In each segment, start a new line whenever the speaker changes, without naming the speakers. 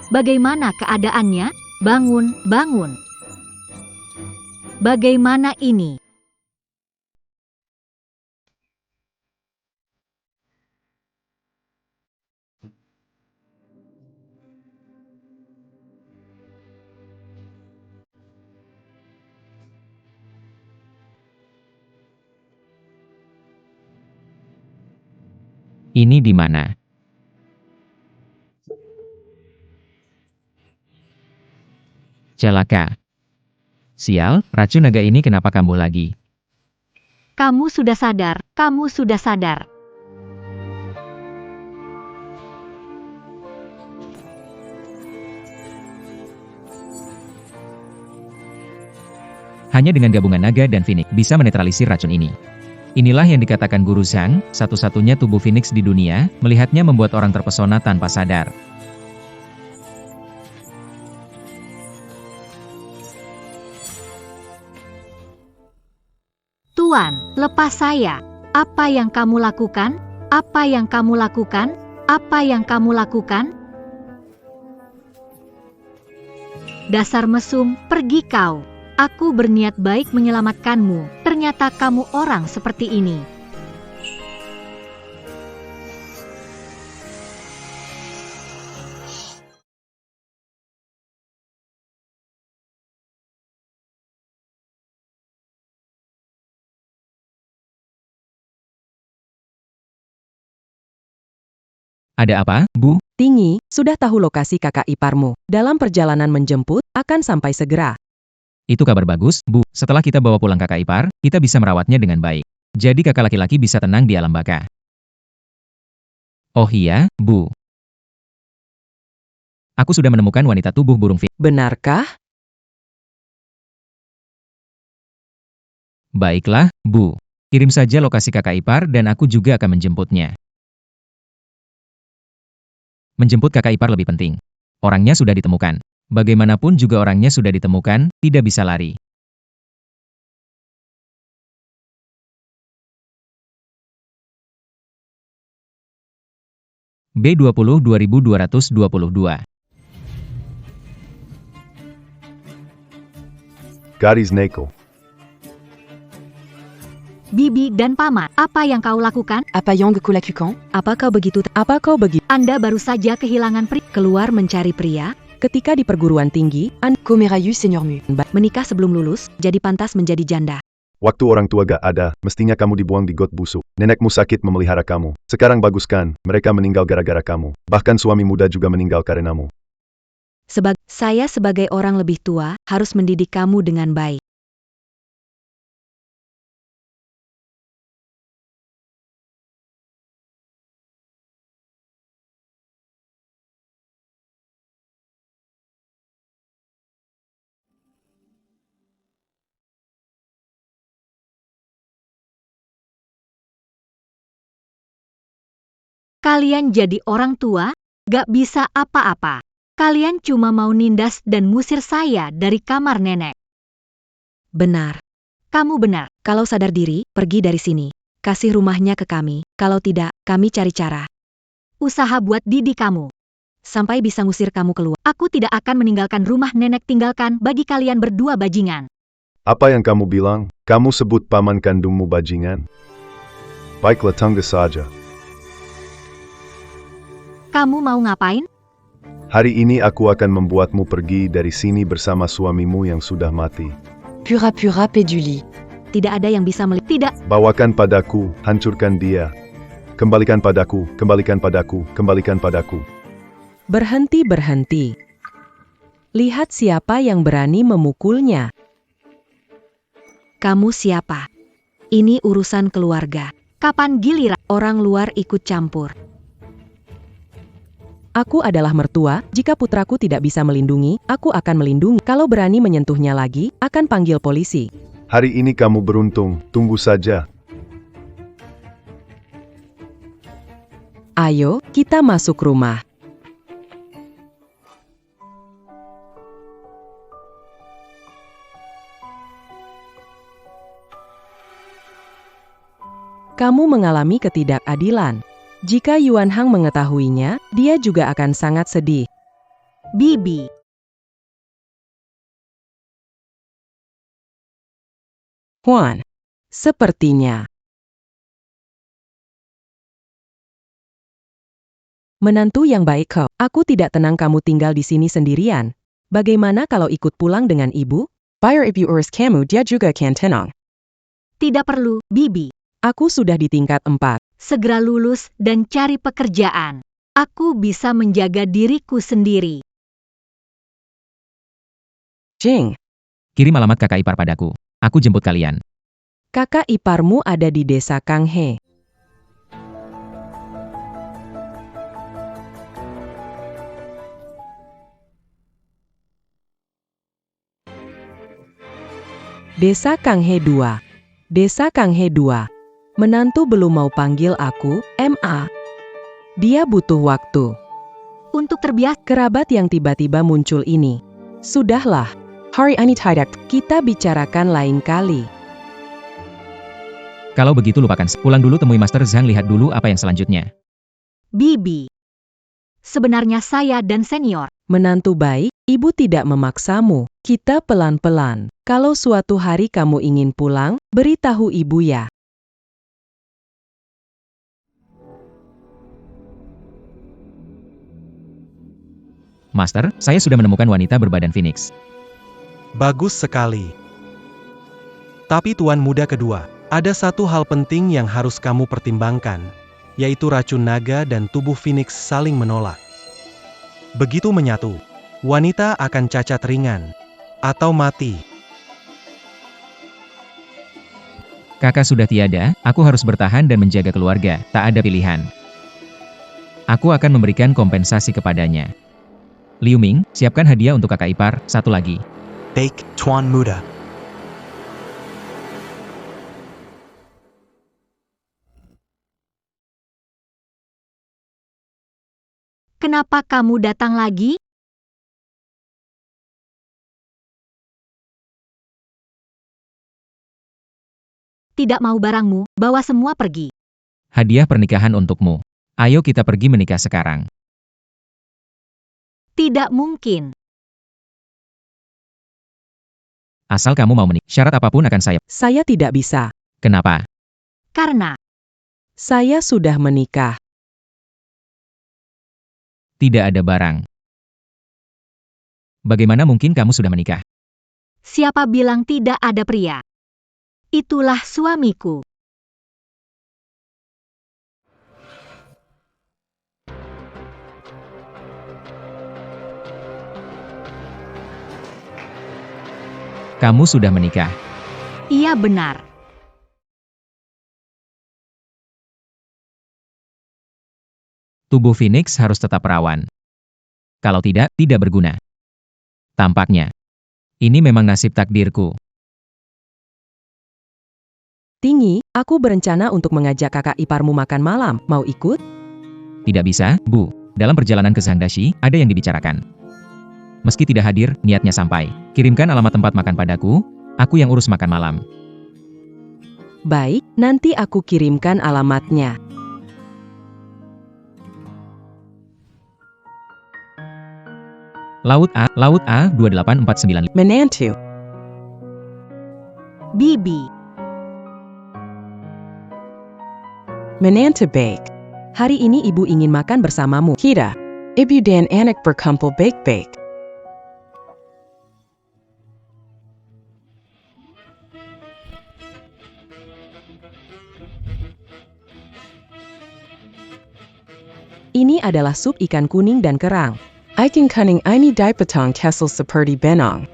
Bagaimana keadaannya? Bangun, bangun. Bagaimana ini?
Ini di mana? Celaka. Sial, racun naga ini kenapa kambuh lagi?
Kamu sudah sadar, kamu sudah sadar.
Hanya dengan gabungan naga dan Phoenix bisa menetralisir racun ini. Inilah yang dikatakan Guru Zhang, satu-satunya tubuh Phoenix di dunia, melihatnya membuat orang terpesona tanpa sadar.
Tuan, lepas saya. Apa yang kamu lakukan? Apa yang kamu lakukan? Apa yang kamu lakukan? Dasar mesum, pergi kau. Aku berniat baik menyelamatkanmu, ternyata kamu orang seperti ini.
Ada apa, Bu?
Tinggi, sudah tahu lokasi kakak iparmu. Dalam perjalanan menjemput, akan sampai segera.
Itu kabar bagus, Bu. Setelah kita bawa pulang kakak ipar, kita bisa merawatnya dengan baik. Jadi kakak laki-laki bisa tenang di alam baka. Oh iya, Bu. Aku sudah menemukan wanita tubuh burung Phoenix.
Benarkah?
Baiklah, Bu. Kirim saja lokasi kakak ipar dan aku juga akan menjemputnya. Menjemput kakak ipar lebih penting. Orangnya sudah ditemukan. Bagaimanapun juga orangnya sudah ditemukan, tidak bisa lari. B20 2222.
Gadis Neko.
Bibi dan Paman, apa yang kau lakukan?
Apa yang kau lakukan? Apa kau begitu?
Anda baru saja kehilangan
Keluar mencari pria? Ketika di perguruan tinggi, Anda merayu seniormu. Menikah sebelum lulus, jadi pantas menjadi janda.
Waktu orang tua gak ada, mestinya kamu dibuang di got busuk. Nenekmu sakit memelihara kamu. Sekarang bagus kan, mereka meninggal gara-gara kamu. Bahkan suami muda juga meninggal karenamu.
Saya sebagai orang lebih tua, harus mendidik kamu dengan baik.
Kalian jadi orang tua, gak bisa apa-apa. Kalian cuma mau nindas dan musir saya dari kamar nenek.
Benar.
Kamu benar.
Kalau sadar diri, pergi dari sini. Kasih rumahnya ke kami. Kalau tidak, kami cari cara.
Usaha buat didik kamu.
Sampai bisa ngusir kamu keluar.
Aku tidak akan meninggalkan rumah nenek tinggalkan bagi kalian berdua bajingan.
Apa yang kamu bilang? Kamu sebut paman kandungmu bajingan? Baiklah, tunggu saja.
Kamu mau ngapain?
Hari ini aku akan membuatmu pergi dari sini bersama suamimu yang sudah mati.
Pura-pura peduli. Tidak ada yang bisa
Tidak.
Bawakan padaku, hancurkan dia. Kembalikan padaku, kembalikan padaku, kembalikan padaku.
Berhenti. Lihat siapa yang berani memukulnya. Kamu siapa? Ini urusan keluarga.
Kapan giliran?
Orang luar ikut campur. Aku adalah mertua, jika putraku tidak bisa melindungi, aku akan melindungi. Kalau berani menyentuhnya lagi, akan panggil polisi.
Hari ini kamu beruntung, tunggu saja.
Ayo, kita masuk rumah. Kamu mengalami ketidakadilan. Jika Yuan Hang mengetahuinya, dia juga akan sangat sedih.
Bibi.
Juan. Sepertinya. Menantu yang baik kau. Aku tidak tenang kamu tinggal di sini sendirian. Bagaimana kalau ikut pulang dengan ibu? Biar ibu urus kamu dia juga kan tenang.
Tidak perlu, Bibi.
Aku sudah di tingkat 4.
Segera lulus dan cari pekerjaan. Aku bisa menjaga diriku sendiri.
Jing.
Kirim alamat kakak ipar padaku. Aku jemput kalian.
Kakak iparmu ada di desa Kanghe. Desa Kanghe 2. Desa Kanghe 2. Menantu belum mau panggil aku, Ma. Dia butuh waktu.
Untuk terbiasa,
Kerabat yang tiba-tiba muncul ini. Sudahlah. Hari ini tidak. Kita bicarakan lain kali.
Kalau begitu lupakan. Pulang dulu temui Master Zhang, lihat dulu apa yang selanjutnya.
Bibi. Sebenarnya saya dan senior.
Menantu baik, ibu tidak memaksamu. Kita pelan-pelan. Kalau suatu hari kamu ingin pulang, beritahu ibu ya.
Master, saya sudah menemukan wanita berbadan Phoenix.
Bagus sekali. Tapi Tuan Muda kedua, ada satu hal penting yang harus kamu pertimbangkan, yaitu racun naga dan tubuh Phoenix saling menolak. Begitu menyatu, wanita akan cacat ringan atau mati.
Kakak sudah tiada, aku harus bertahan dan menjaga keluarga, tak ada pilihan. Aku akan memberikan kompensasi kepadanya. Liu Ming, siapkan hadiah untuk kakak ipar, satu lagi.
Baik, Tuan Muda.
Kenapa kamu datang lagi? Tidak mau barangmu, bawa semua pergi.
Hadiah pernikahan untukmu. Ayo kita pergi menikah sekarang.
Tidak mungkin.
Asal kamu mau menikah, syarat apapun akan saya.
Saya tidak bisa.
Kenapa?
Karena
Saya sudah menikah.
Tidak ada barang. Bagaimana mungkin kamu sudah menikah?
siapa bilang tidak ada pria? Itulah suamiku.
Kamu sudah menikah.
Iya benar.
Tubuh Phoenix harus tetap perawan. Kalau tidak, tidak berguna. Tampaknya. Ini memang nasib takdirku.
Tinggi, aku berencana untuk mengajak kakak iparmu makan malam. Mau ikut?
Tidak bisa, Bu. Dalam perjalanan ke Zhangdashi, ada yang dibicarakan. Meski tidak hadir, niatnya sampai. Kirimkan alamat tempat makan padaku, aku yang urus makan malam.
Baik, nanti aku kirimkan alamatnya.
Laut A 2849.
Menantu.
Bibi.
Menantu baik. Hari ini ibu ingin makan bersamamu. Kita. Ibu dan anak berkumpul baik-baik. Ini adalah sup ikan kuning dan kerang. Ikan kuning ini dipotong kecil seperti benang.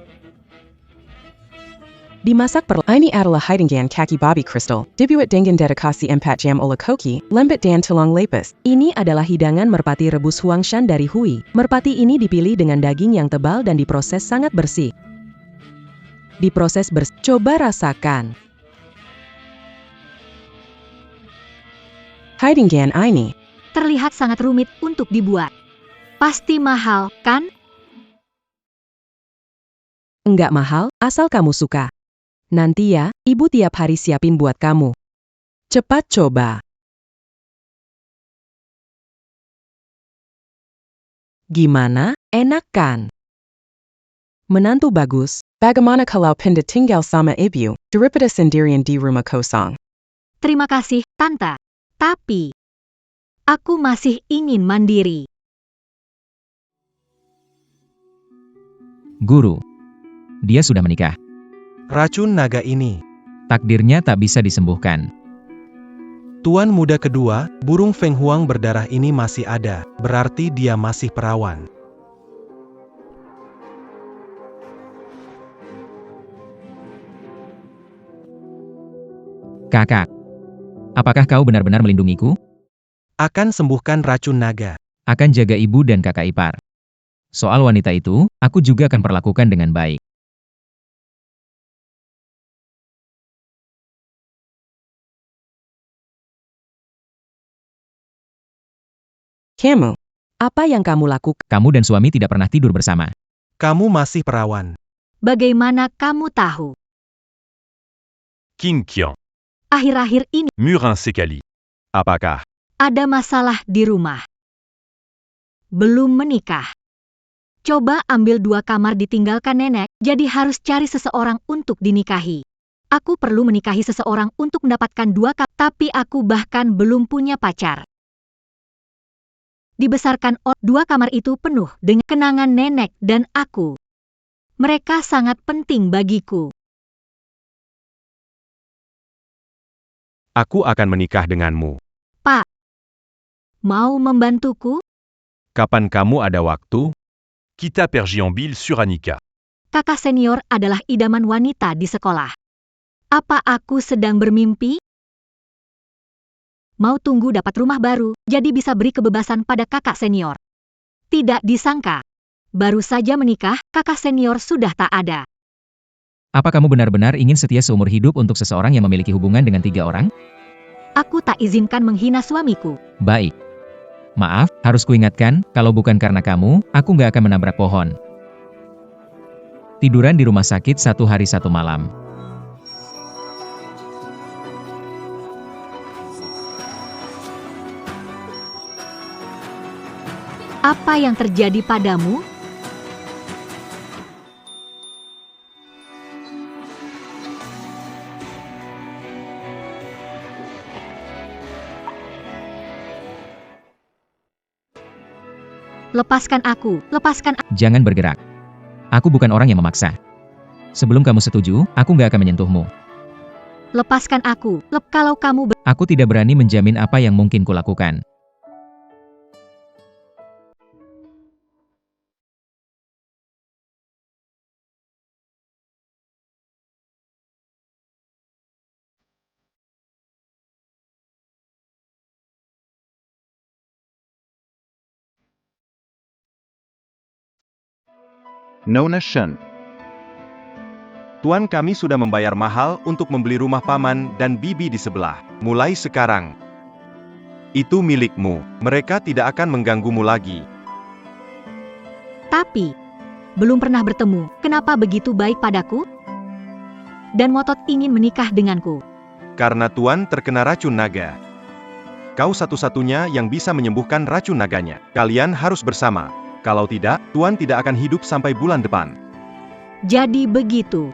Dimasak ini adalah hidangan kaki babi kristal. Dibuat dengan dedikasi 4 jam oleh koki, lembut dan tulang lepas. Ini adalah hidangan merpati rebus Huangshan dari Hui. Merpati ini dipilih dengan daging yang tebal dan diproses sangat bersih. Diproses bersih. Coba rasakan. Hidangan ini.
Terlihat sangat rumit untuk dibuat. Pasti mahal, kan?
Enggak mahal, asal kamu suka. Nanti ya, ibu tiap hari siapin buat kamu. Cepat coba. Gimana? Enak kan? Menantu bagus, bagaimana kalau pindah tinggal sama ibu, daripada sendirian di rumah kosong?
Terima kasih, Tante. Tapi, aku masih ingin mandiri.
Guru. Dia sudah menikah.
Racun naga ini.
Takdirnya tak bisa disembuhkan.
Tuan muda kedua, burung Feng Huang berdarah ini masih ada, berarti dia masih perawan.
Kakak. Apakah kau benar-benar melindungiku?
Akan sembuhkan racun naga.
Akan jaga ibu dan kakak ipar. Soal wanita itu, aku juga akan perlakukan dengan baik.
Kamu, apa yang kamu lakukan?
Kamu dan suami tidak pernah tidur bersama.
Kamu masih perawan.
Bagaimana kamu tahu?
King Qian,
Akhir-akhir ini
Murin Sekali. Apakah
ada masalah di rumah. Belum menikah. Coba ambil 2 kamar ditinggalkan nenek, jadi harus cari seseorang untuk dinikahi. Aku perlu menikahi seseorang untuk mendapatkan 2 kamar, tapi aku bahkan belum punya pacar. Dibesarkan 2 kamar itu penuh dengan kenangan nenek dan aku. Mereka sangat penting bagiku.
aku akan menikah denganmu?
Mau membantuku?
Kapan kamu ada waktu? Kita pergiambil sur Anika.
Kakak senior adalah idaman wanita di sekolah. Apa aku sedang bermimpi? Mau tunggu dapat rumah baru, jadi bisa beri kebebasan pada kakak senior. Tidak disangka. Baru saja menikah, kakak senior sudah tak ada.
Apa kamu benar-benar ingin setia seumur hidup untuk seseorang yang memiliki hubungan dengan 3 orang?
Aku tak izinkan menghina suamiku.
Baik. Maaf, harus kuingatkan, kalau bukan karena kamu, aku nggak akan menabrak pohon. Tiduran di rumah sakit 1 hari 1 malam.
Apa yang terjadi padamu? Lepaskan aku, lepaskan aku.
Jangan bergerak. Aku bukan orang yang memaksa. Sebelum kamu setuju, aku nggak akan menyentuhmu.
Lepaskan aku, kalau kamu
Aku tidak berani menjamin apa yang mungkin kulakukan.
Nona Shen.
Tuan kami sudah membayar mahal untuk membeli rumah paman dan bibi di sebelah. Mulai sekarang, itu milikmu. Mereka tidak akan mengganggumu lagi.
Tapi, belum pernah bertemu, kenapa begitu baik padaku? Dan ngotot ingin menikah denganku.
Karena Tuan terkena racun naga. Kau satu-satunya yang bisa menyembuhkan racun naganya. Kalian harus bersama. Kalau tidak, Tuan tidak akan hidup sampai bulan depan.
Jadi begitu.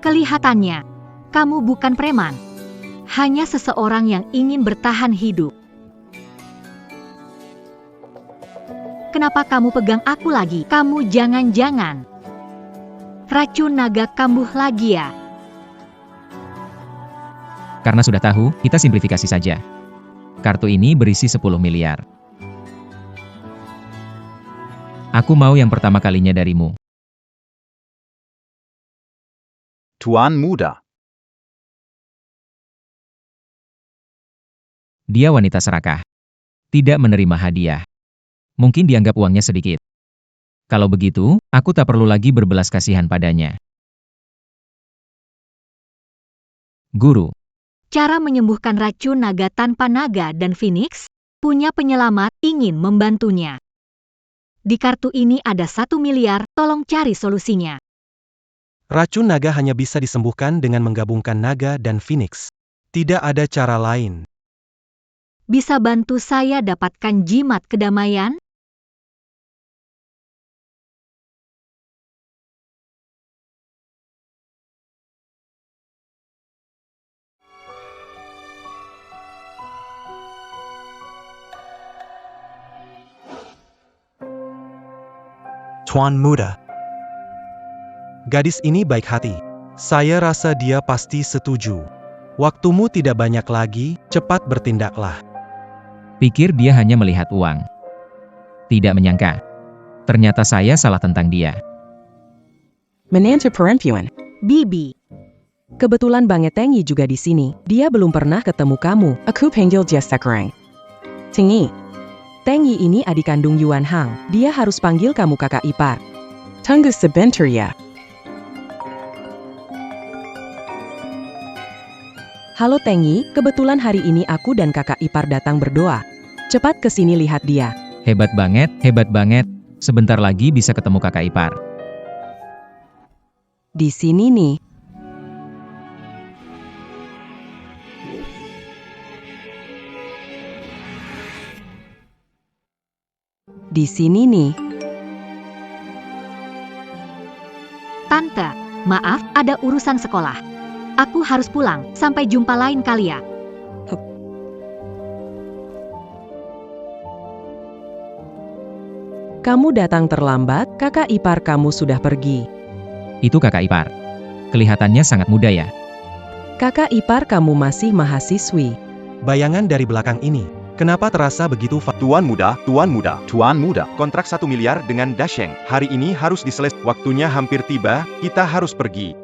Kelihatannya, kamu bukan preman. Hanya seseorang yang ingin bertahan hidup. Kenapa kamu pegang aku lagi? Kamu jangan-jangan racun naga kambuh lagi ya?
Karena sudah tahu, kita simplifikasi saja. Kartu ini berisi 10 miliar. Aku mau yang pertama kalinya darimu.
Tuan muda.
Dia wanita serakah. Tidak menerima hadiah. Mungkin dianggap uangnya sedikit. Kalau begitu, aku tak perlu lagi berbelas kasihan padanya. Guru.
Cara menyembuhkan racun naga tanpa naga dan Phoenix, punya penyelamat, ingin membantunya. Di kartu ini ada 1 miliar, tolong cari solusinya.
Racun naga hanya bisa disembuhkan dengan menggabungkan naga dan phoenix. Tidak ada cara lain.
Bisa bantu saya dapatkan jimat kedamaian?
Tuan Muda.
Gadis ini baik hati. Saya rasa dia pasti setuju. Waktumu tidak banyak lagi, cepat bertindaklah.
Pikir dia hanya melihat uang. Tidak menyangka. Ternyata saya salah tentang dia.
Menantu perempuan.
Bibi,
Kebetulan banget Tengi juga di sini. Dia belum pernah ketemu kamu. Aku panggil dia sekarang. Tengi. Tengi ini adik kandung Yuan Hang. Dia harus panggil kamu kakak ipar. Tunggu sebentar ya. Halo Tengi, kebetulan hari ini aku dan kakak ipar datang berdoa. Cepat ke sini lihat dia.
Hebat banget, hebat banget. Sebentar lagi bisa ketemu kakak ipar.
Di sini nih. Di sini nih.
Tante, maaf, ada urusan sekolah. Aku harus pulang, sampai jumpa lain kali ya.
Kamu datang terlambat, kakak ipar kamu sudah pergi.
Itu kakak ipar. Kelihatannya sangat muda ya.
Kakak ipar kamu masih mahasiswi.
Bayangan dari belakang ini. Kenapa terasa begitu
Tuan Muda, Tuan Muda.
Tuan Muda.
Kontrak 1 miliar dengan Dasheng. Hari ini harus diselesaikan. Waktunya hampir tiba, kita harus pergi.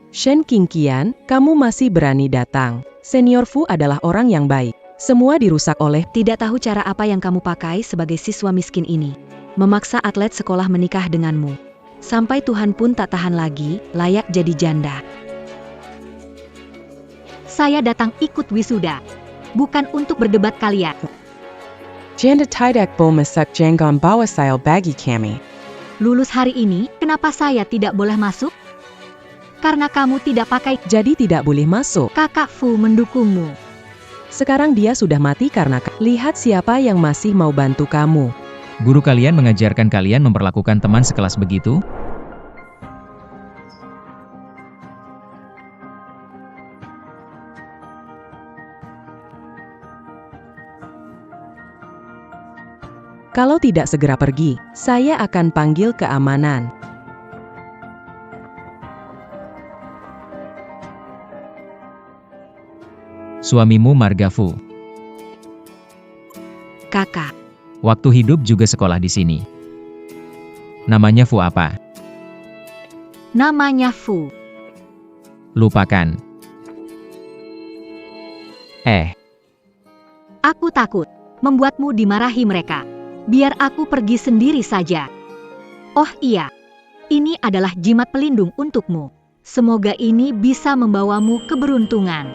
Shen Qingqian, kamu masih berani datang. Senior Fu adalah orang yang baik. Semua dirusak oleh
Tidak tahu cara apa yang kamu pakai sebagai siswa miskin ini. Memaksa atlet sekolah menikah denganmu. Sampai Tuhan pun tak tahan lagi, layak jadi janda. Saya datang ikut wisuda. Bukan untuk berdebat kalian.
Janda tidak bo masak janggon bawa sail bagi kami.
Lulus hari ini, kenapa saya tidak boleh masuk? Karena kamu tidak pakai.
Jadi tidak boleh masuk.
Kakak Fu mendukungmu.
Sekarang dia sudah mati karena lihat siapa yang masih mau bantu kamu.
Guru kalian mengajarkan kalian memperlakukan teman sekelas begitu?
Kalau tidak segera pergi, saya akan panggil keamanan.
Suamimu marga Fu.
Kakak,
Waktu hidup juga sekolah di sini. Namanya Fu apa?
namanya Fu.
Lupakan.
Aku takut membuatmu dimarahi mereka. Biar aku pergi sendiri saja. Oh iya, ini adalah jimat pelindung untukmu. Semoga ini bisa membawamu keberuntungan.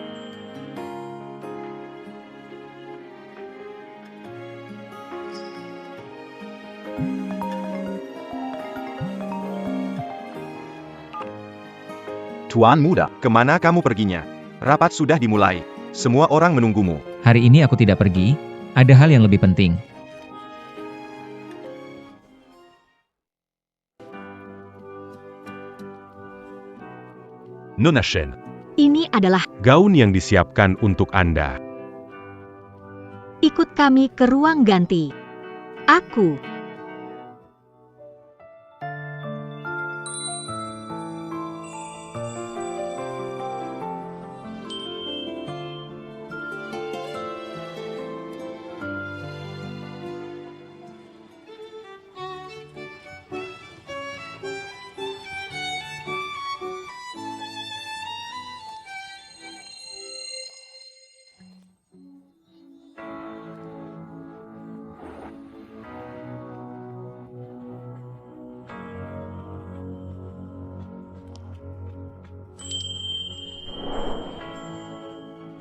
Tuan Muda.
Kemana kamu perginya? Rapat sudah dimulai. Semua orang menunggumu.
Hari ini aku tidak pergi, ada hal yang lebih penting.
Nona Shen,
Ini adalah
gaun yang disiapkan untuk Anda.
ikut kami ke ruang ganti. Aku.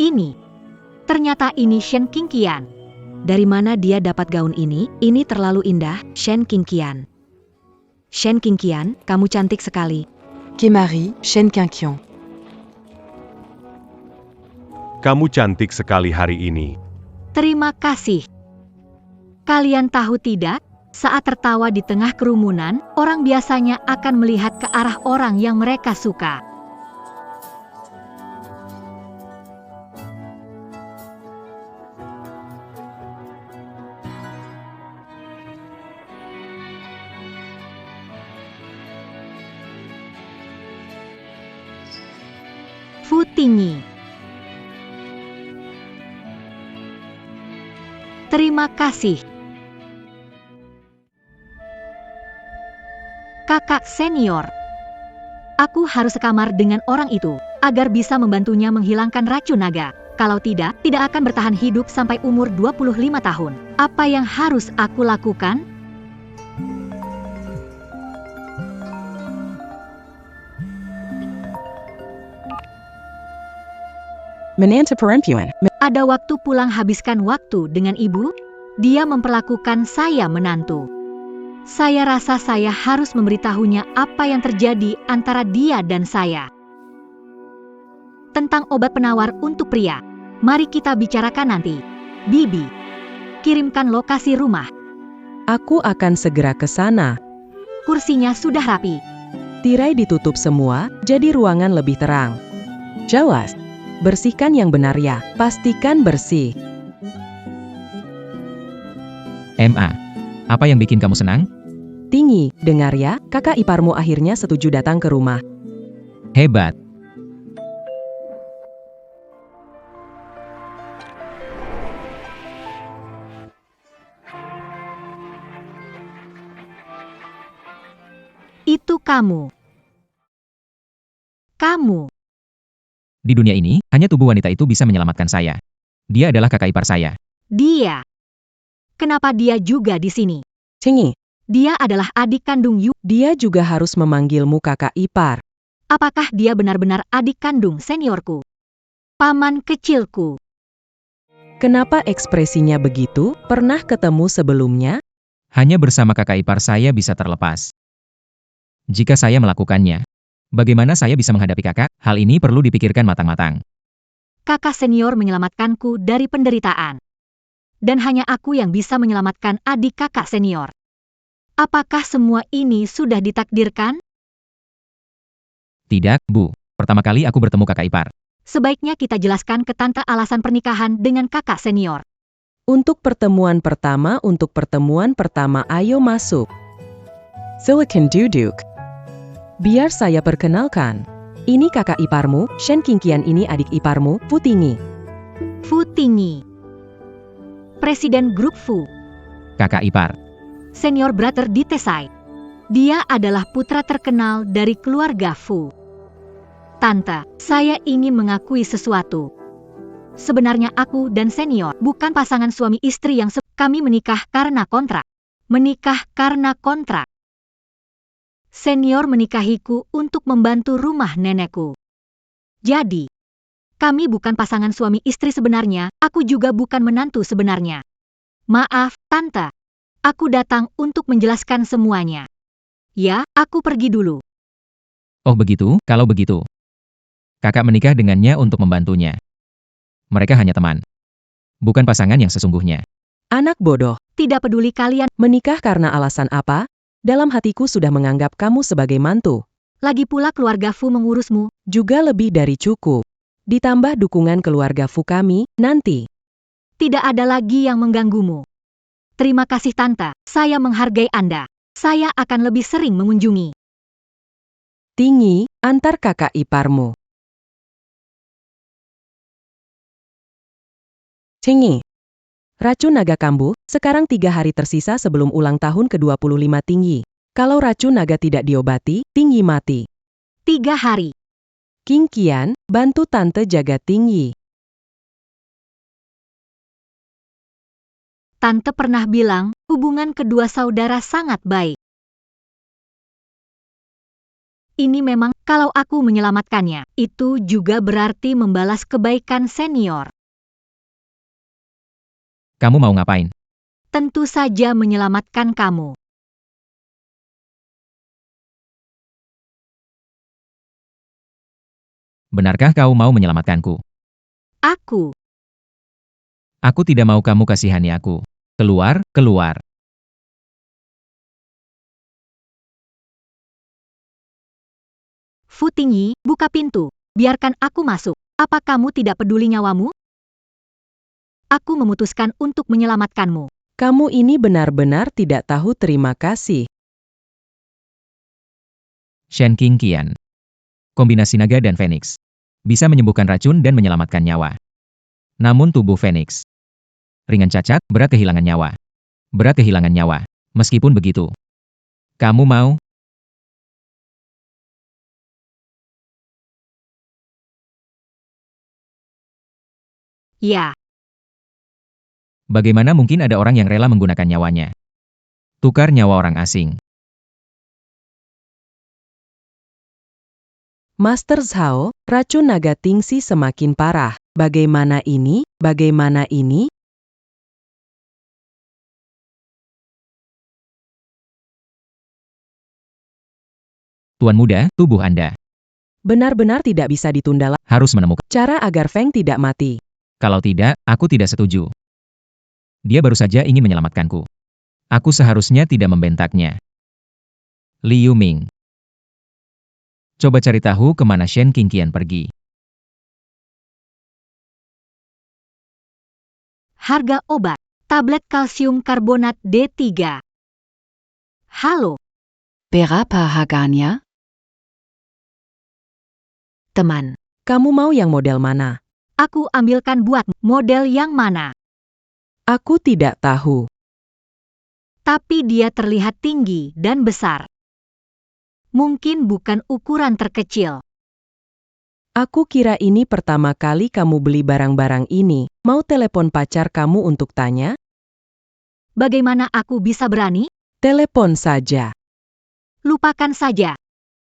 Ini. Ternyata ini Shen Qingqian.
Dari mana dia dapat gaun ini? Ini terlalu indah, Shen Qingqian. Shen Qingqian, kamu cantik sekali.
Kemari, Shen Qingqian.
Kamu cantik sekali hari ini.
Terima kasih. Kalian tahu tidak, saat tertawa di tengah kerumunan, orang biasanya akan melihat ke arah orang yang mereka suka. Fu Tingyi. Terima kasih. Kakak senior. Aku harus sekamar dengan orang itu, agar bisa membantunya menghilangkan racun naga. Kalau tidak akan bertahan hidup sampai umur 25 tahun. Apa yang harus aku lakukan?
Menantu perempuan.
Ada waktu pulang habiskan waktu dengan ibu? Dia memperlakukan saya menantu. Saya rasa saya harus memberitahunya apa yang terjadi antara dia dan saya. Tentang obat penawar untuk pria. Mari kita bicarakan nanti. Bibi, kirimkan lokasi rumah.
Aku akan segera ke sana.
Kursinya sudah rapi.
Tirai ditutup semua, jadi ruangan lebih terang. Jelas. Bersihkan yang benar ya, pastikan bersih.
MA. Apa yang bikin kamu senang?
Tinggi, dengar ya, kakak iparmu akhirnya setuju datang ke rumah.
Hebat.
Itu kamu. Kamu.
Di dunia ini, hanya tubuh wanita itu bisa menyelamatkan saya. Dia adalah kakak ipar saya.
Dia. Kenapa dia juga di sini?
Tinggi,
Dia adalah adik kandung Yu.
dia juga harus memanggilmu kakak ipar.
Apakah dia benar-benar adik kandung seniorku? Paman kecilku.
Kenapa ekspresinya begitu? Pernah ketemu sebelumnya?
Hanya bersama kakak ipar saya bisa terlepas. Jika saya melakukannya, bagaimana saya bisa menghadapi kakak? Hal ini perlu dipikirkan matang-matang.
Kakak senior menyelamatkanku dari penderitaan. Dan hanya aku yang bisa menyelamatkan adik kakak senior. Apakah semua ini sudah ditakdirkan?
Tidak, Bu. Pertama kali aku bertemu kakak ipar.
Sebaiknya kita jelaskan ke tante alasan pernikahan dengan kakak senior.
Untuk pertemuan pertama, ayo masuk. Silakan duduk. Biar saya perkenalkan. Ini kakak iparmu, Shen Qingqian, ini adik iparmu, Fu Tingyi.
Fu Tingyi. Presiden grup Fu.
Kakak ipar.
Senior brother di Tesai. Dia adalah putra terkenal dari keluarga Fu. Tante, saya ingin mengakui sesuatu. Sebenarnya aku dan senior bukan pasangan suami istri yang kami menikah karena kontrak. Menikah karena kontrak. Senior menikahiku untuk membantu rumah nenekku. Jadi, kami bukan pasangan suami istri sebenarnya, aku juga bukan menantu sebenarnya. Maaf, Tante. Aku datang untuk menjelaskan semuanya. Ya, aku pergi dulu.
Oh begitu, kalau begitu. Kakak menikah dengannya untuk membantunya. Mereka hanya teman. Bukan pasangan yang sesungguhnya.
Anak bodoh,
Tidak peduli kalian,
menikah karena alasan apa? Dalam hatiku sudah menganggap kamu sebagai mantu.
lagi pula keluarga Fu mengurusmu.
Juga lebih dari cukup. Ditambah dukungan keluarga Fu kami, nanti.
Tidak ada lagi yang mengganggumu. Terima kasih Tante, saya menghargai Anda. Saya akan lebih sering mengunjungi.
Tinggi, antar kakak iparmu. Tinggi. Racun naga kambuh, sekarang 3 hari tersisa sebelum ulang tahun ke-25 Tinggi. Kalau racun naga tidak diobati, Tinggi mati.
3 hari.
Qingqian, bantu tante jaga Tinggi.
Tante pernah bilang, hubungan kedua saudara sangat baik. Ini memang, kalau aku menyelamatkannya, itu juga berarti membalas kebaikan senior.
Kamu mau ngapain?
Tentu saja menyelamatkan kamu.
Benarkah kau mau menyelamatkanku?
Aku.
Aku tidak mau kamu kasihani aku. Keluar, keluar.
Fu Tingyi, buka pintu. Biarkan aku masuk. Apa kamu tidak peduli nyawamu? Aku memutuskan untuk menyelamatkanmu.
Kamu ini benar-benar tidak tahu terima kasih.
Shen Qingqian. Kombinasi naga dan Phoenix. Bisa menyembuhkan racun dan menyelamatkan nyawa. Namun tubuh Phoenix ringan cacat, berat kehilangan nyawa. Berat kehilangan nyawa. Meskipun begitu, kamu mau?
Ya,
Bagaimana mungkin ada orang yang rela menggunakan nyawanya? Tukar nyawa orang asing.
Master Zhao, racun naga Tingsi semakin parah. Bagaimana ini? Bagaimana ini?
Tuan muda, tubuh Anda
Benar-benar tidak bisa ditunda lagi.
harus menemukan.
Cara agar Feng tidak mati.
Kalau tidak, aku tidak setuju. Dia baru saja ingin menyelamatkanku. Aku seharusnya tidak membentaknya. Liu Ming. Coba cari tahu kemana Shen Qingqian pergi.
harga obat. Tablet kalsium karbonat D3. Halo,
Berapa harganya?
teman.
Kamu mau yang model mana?
Aku ambilkan buat model yang mana.
Aku tidak tahu.
Tapi dia terlihat tinggi dan besar. Mungkin bukan ukuran terkecil.
Aku kira ini pertama kali kamu beli barang-barang ini. Mau telepon pacar kamu untuk tanya?
Bagaimana aku bisa berani?
Telepon saja.
Lupakan saja.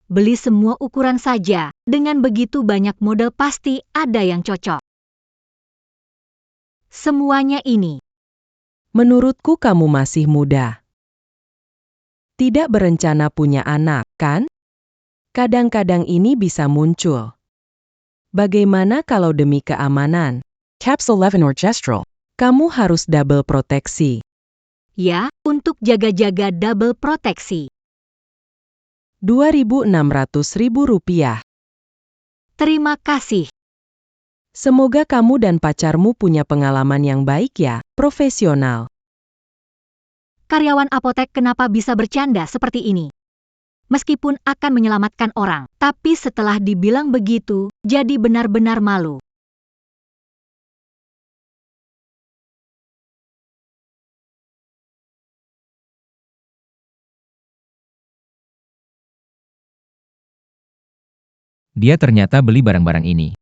Beli semua ukuran saja. Dengan begitu banyak model pasti ada yang cocok. Semuanya ini.
Menurutku kamu masih muda. Tidak berencana punya anak, kan? Kadang-kadang ini bisa muncul. Bagaimana kalau demi keamanan? Capsule 11 Orchestral. Kamu harus double proteksi.
Ya, untuk jaga-jaga double proteksi.
Rp2.600.000.
Terima kasih.
Semoga kamu dan pacarmu punya pengalaman yang baik ya, profesional.
Karyawan apotek kenapa bisa bercanda seperti ini? Meskipun akan menyelamatkan orang, tapi setelah dibilang begitu, jadi benar-benar malu.
Dia ternyata beli barang-barang ini.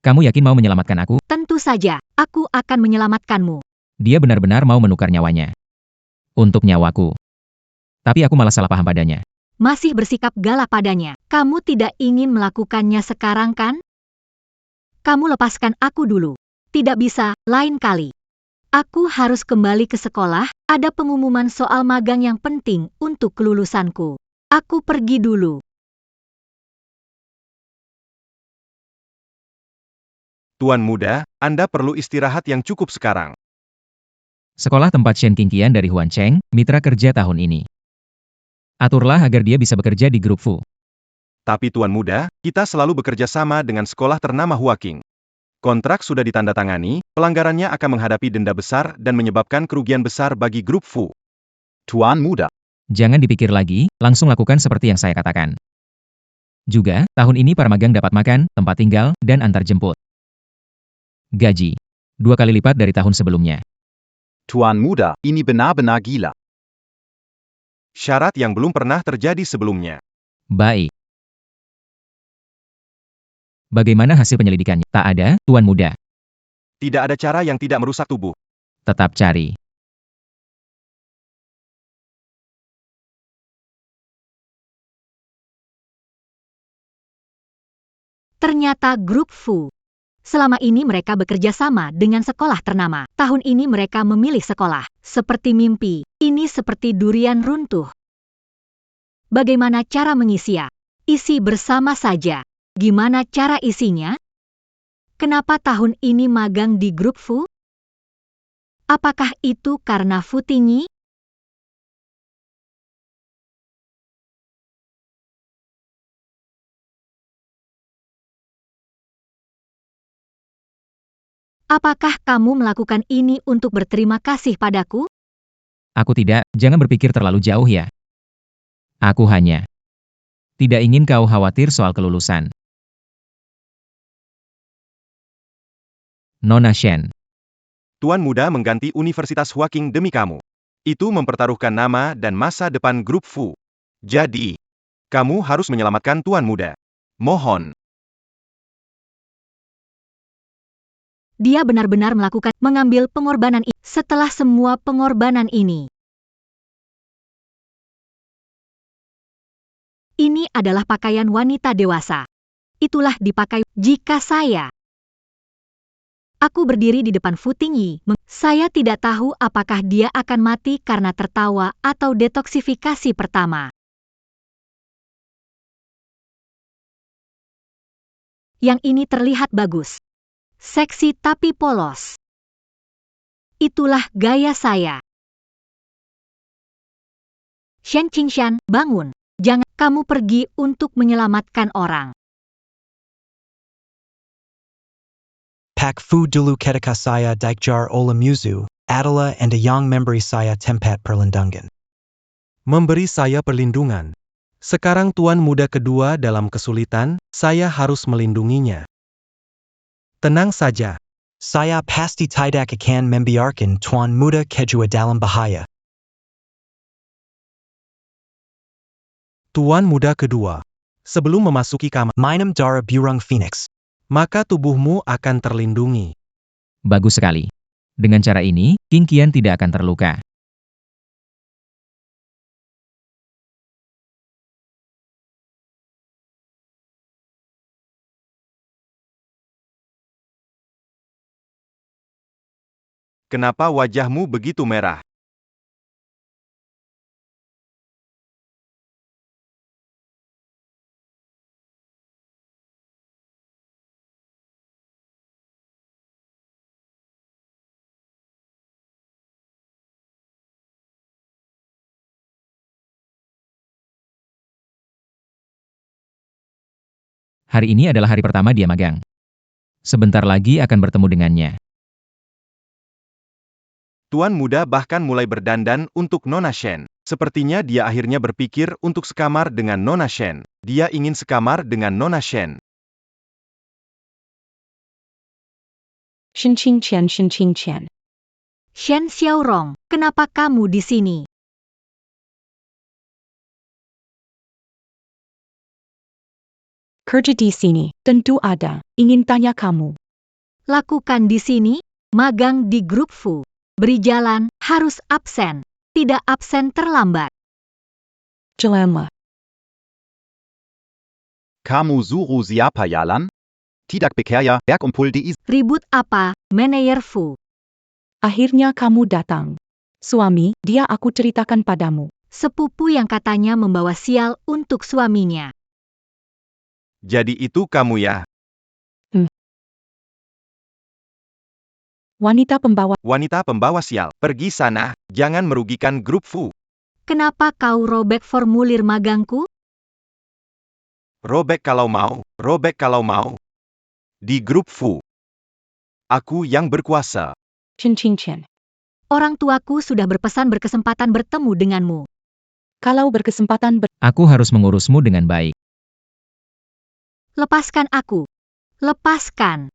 Kamu yakin mau menyelamatkan aku?
Tentu saja, aku akan menyelamatkanmu.
Dia benar-benar mau menukar nyawanya. Untuk nyawaku. Tapi aku malah salah paham padanya.
Masih bersikap galak padanya. Kamu tidak ingin melakukannya sekarang kan? Kamu lepaskan aku dulu. Tidak bisa, lain kali. Aku harus kembali ke sekolah, ada pengumuman soal magang yang penting untuk kelulusanku. Aku pergi dulu.
Tuan muda, Anda perlu istirahat yang cukup sekarang.
Sekolah tempat Shen Qingqian dari Huan Cheng, mitra kerja tahun ini. Aturlah agar dia bisa bekerja di grup Fu.
Tapi Tuan muda, kita selalu bekerja sama dengan sekolah ternama Huaking. Kontrak sudah ditandatangani, pelanggarannya akan menghadapi denda besar dan menyebabkan kerugian besar bagi grup Fu.
Tuan muda.
Jangan dipikir lagi, langsung lakukan seperti yang saya katakan. Juga, tahun ini para magang dapat makan, tempat tinggal, dan antar jemput. Gaji. 2 kali lipat dari tahun sebelumnya.
Tuan muda, ini benar-benar gila.
Syarat yang belum pernah terjadi sebelumnya.
Baik. Bagaimana hasil penyelidikannya? Tak ada, Tuan Muda.
Tidak ada cara yang tidak merusak tubuh.
Tetap cari.
Ternyata grup Fu. Selama ini mereka bekerja sama dengan sekolah ternama. Tahun ini mereka memilih sekolah. Seperti mimpi, ini seperti durian runtuh. Bagaimana cara mengisinya? Isi bersama saja. Gimana cara isinya? Kenapa tahun ini magang di grup Fu? Apakah itu karena Fu tinggi? Apakah kamu melakukan ini untuk berterima kasih padaku?
Aku tidak, jangan berpikir terlalu jauh ya. Aku hanya tidak ingin kau khawatir soal kelulusan. Nona Shen.
Tuan Muda mengganti Universitas Huaking demi kamu. Itu mempertaruhkan nama dan masa depan grup Fu. Jadi, kamu harus menyelamatkan Tuan Muda. Mohon.
Dia benar-benar mengambil pengorbanan ini. Setelah semua pengorbanan ini. Ini adalah pakaian wanita dewasa. Itulah dipakai jika saya. Aku berdiri di depan Fu Tingyi. Saya tidak tahu apakah dia akan mati karena tertawa atau detoksifikasi pertama. Yang ini terlihat bagus. Seksi tapi polos. Itulah gaya saya. Shen Qingshan, bangun. Jangan kamu pergi untuk menyelamatkan orang.
Pak Fu dulu ketika saya Daikjar Ola Muzu, adalah and a young memberi saya tempat perlindungan.
Memberi saya perlindungan. Sekarang Tuan Muda kedua dalam kesulitan, saya harus melindunginya. Tenang saja.
Saya pasti tidak akan membiarkan Tuan Muda kedua dalam bahaya.
Tuan Muda kedua. Sebelum memasuki kamar,
Minum darah burung phoenix.
maka tubuhmu akan terlindungi.
Bagus sekali. Dengan cara ini, King Qian tidak akan terluka.
Kenapa wajahmu begitu merah?
Hari ini adalah hari pertama dia magang. Sebentar lagi akan bertemu dengannya.
Tuan Muda bahkan mulai berdandan untuk Nona Shen. Sepertinya dia akhirnya berpikir untuk sekamar dengan Nona Shen. Dia ingin sekamar dengan Nona Shen.
Shen Qingqian, Shen Qingqian.
Shen Xiaorong, kenapa kamu di sini?
Kerja di sini, tentu ada. Ingin tanya kamu.
Lakukan di sini, magang di grup Fu. Beri jalan, harus absen. Tidak absen terlambat.
Jelema.
Kamu suruh siapa jalan? Tidak bekerja, berkumpul di
Ribut apa, Manayer Fu?
Akhirnya kamu datang. Suami, dia aku ceritakan padamu.
Sepupu yang katanya membawa sial untuk suaminya.
Jadi itu kamu ya?
Wanita pembawa.
Wanita pembawa sial. Pergi sana, jangan merugikan grup Fu.
Kenapa kau robek formulir magangku?
Robek kalau mau, robek kalau mau. Di grup Fu. Aku yang berkuasa.
Shen Qingqian.
Orang tuaku sudah berkesempatan bertemu denganmu.
Kalau berkesempatan
Aku harus mengurusmu dengan baik.
Lepaskan aku. Lepaskan.